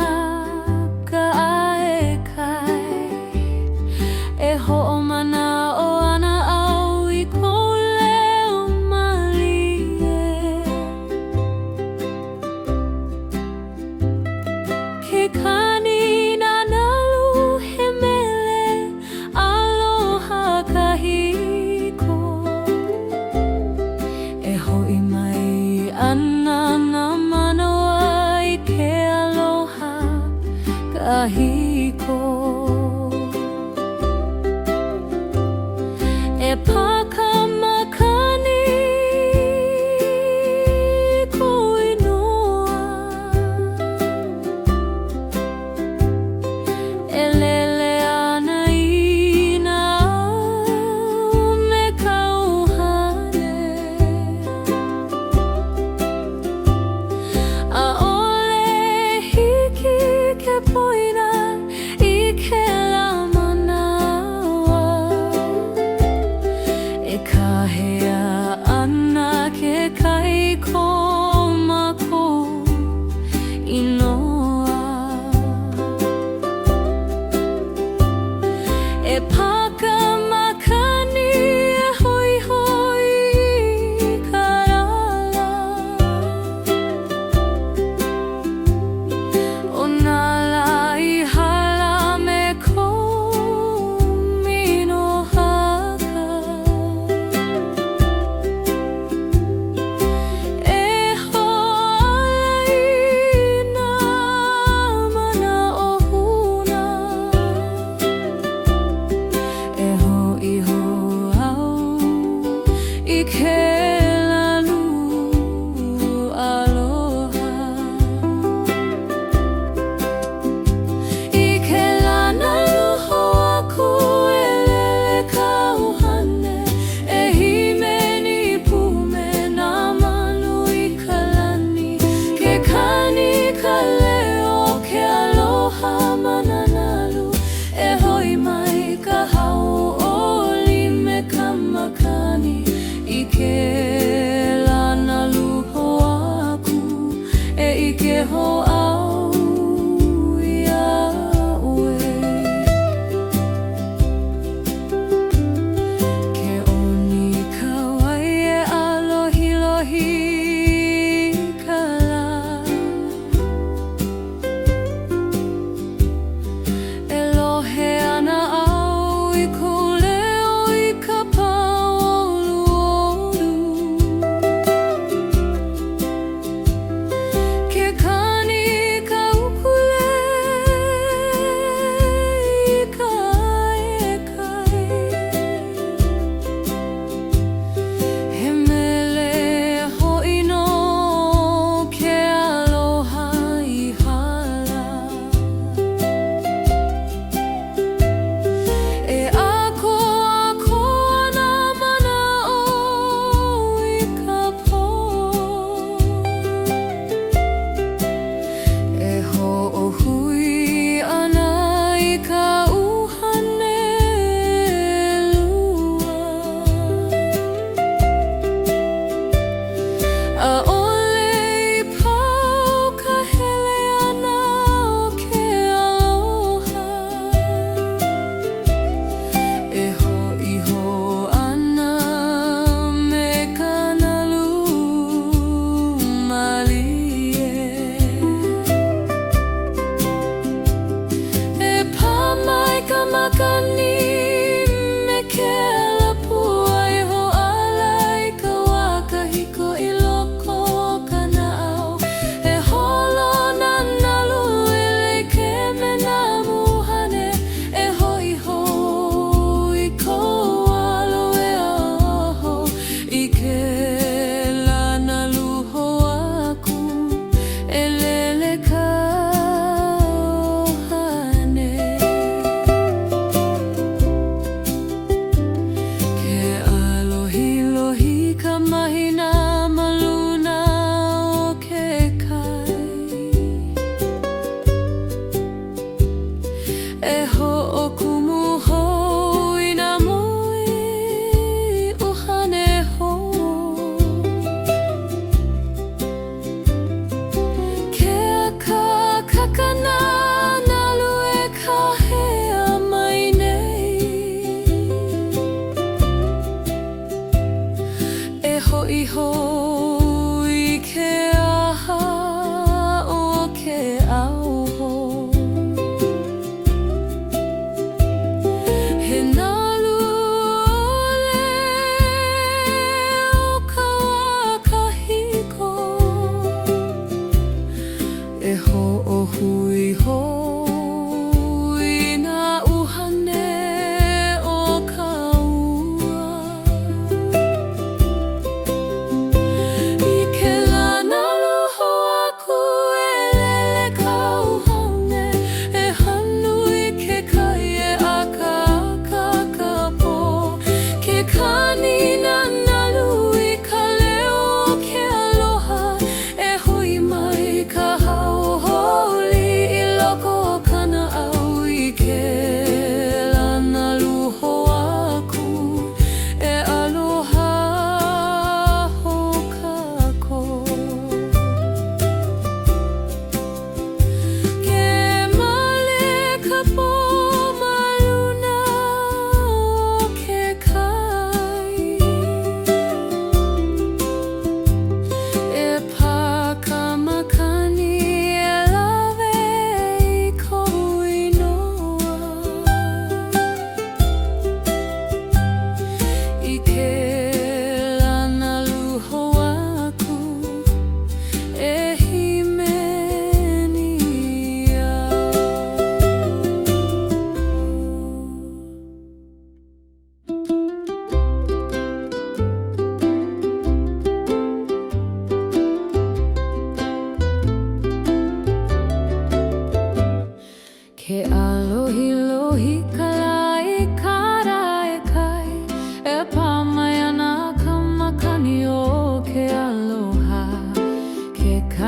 ka ae kai e ho'omana o ana au I kou leo malie ke kanina nalu he mele aloha kahiko e ho'i mai ana na manoa I ke aloha kahiko e paka makani ko inoa e lele ana I na me kauhane ʻaʻole hiki ke poina I ke la manawa e kahea ana ke kahiko mākou inoa e paka makani e hoi hoi I ka rala o nā lai hala me kou mino haka e ho'alai nā mana o huna e ho'i ho'au I ke lalu aloha I ke lana luho aku e lele kauhane e himeni pume nā manu I ka lani ke kani ka leo ke aloha mananalu e hoi mai ka hau oli me ka makani I ke lana luho aku e I ke ho'au iaʻoe ke ʻoni ka waie alohi lohi ka la e lohe ana au I kou leo I ka paoluolu ke kani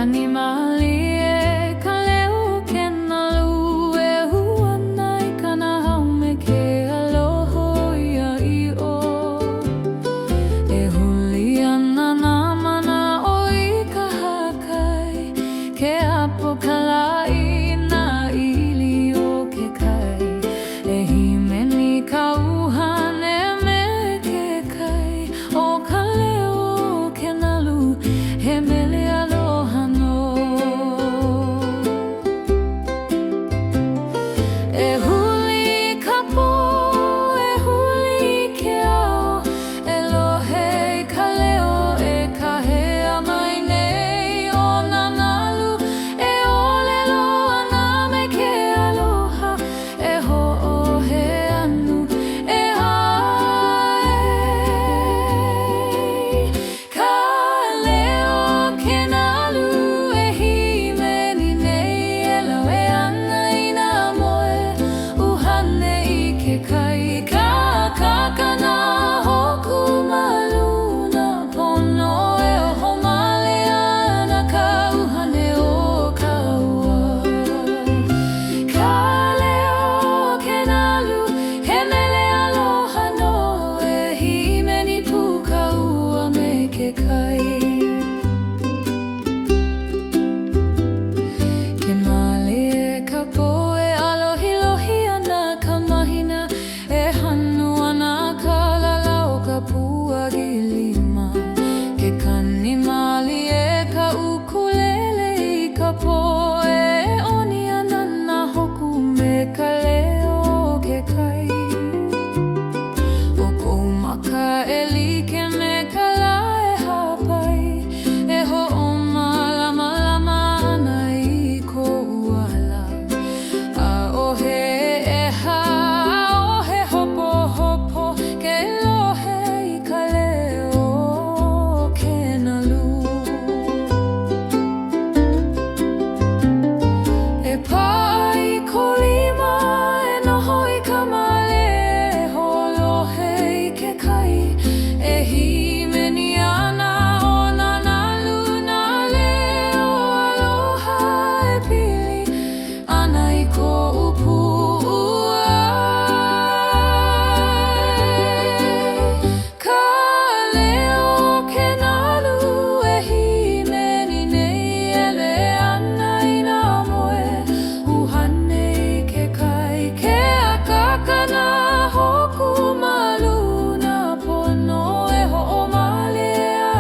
kanimali e ka leo ke nalu e huana I kana haume ke aloho ia I o e huli ana na mana o I ka hakai ke apo kalai na ili o ke kai e himeni ka uhane me ke kai o ka leo ke nalu he mele aloha no e huli ka po e huli ke ao e lohe I ka leo e ka hea mai nei o na nalu e ole loa na me ke aloha e ho'ohe anu e hae ka leo ke nalu e himeni nei e lawe ana I nā moe uhane I ke kai ka kakana hoku maluna pono e oho male ana ka uhane o ka ua ka leo ke nalu he mele aloha no e himeni pu ka ua me ke kai ke mali e ka po e alohi lohi ana ka mahina e hanu ana ka lalau ka puagi lima ke kani mali e ka ukulele I ka po e oni ana na hoku me ka leo ke kai o kou maka e like me ka la e hapai e ho'o malama lama ana I ko uala a ohe e ha a ohe hopo hopo ke lohe I ka leo ke nalu e pai ko lima e noho I ka male e holohe I ke kai e himeni ana o na nalu na leo aloha e pili ana I ko upu ka leo ke nalu e himeni nei ele ana I nā moe uhane I ke kai ke akakana hoku maluna pono e ho'o male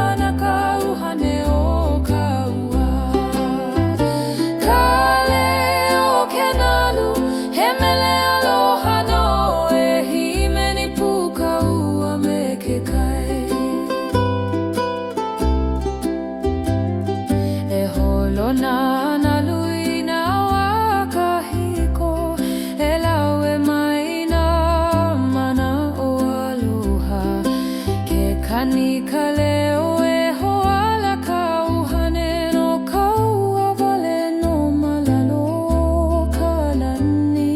ana ka uhane o ka ua ka leo ke nalu he mele aloha no e himeni pu ka ua me ke kai e holo na nalu I nā wā kahiko e lawe mai nā mana o aloha ke kani ka leo e hoala ka uhane no ka ua wale no malalo ka lani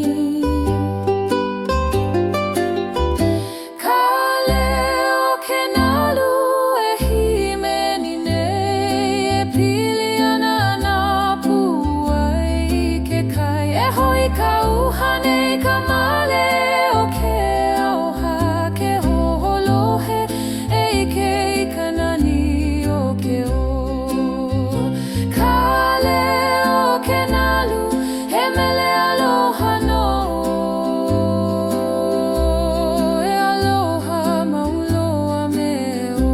ka leo ke nalu e himeni nei e pili ana nā pua I ke kai e hoi ka uhane I ka male o ke auha ke hoholohe e ike I ka nani o ke o ka leo ke nalu he mele aloha no e aloha mauloa me o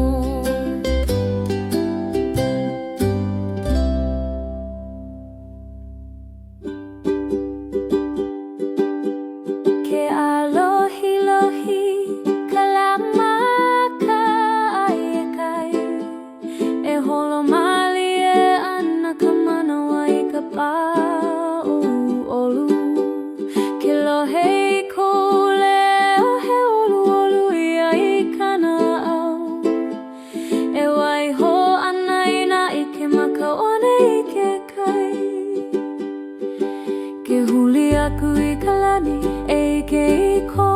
ke alohi lohi ka lama ka ai e kai e holo mali e ana ka manawa I ka pā o olu ke lohe I ko leo he olu olu ia I kana au e wai ho ana I na I ke maka one I ke kai ke huli aku I ka lani e ke I ko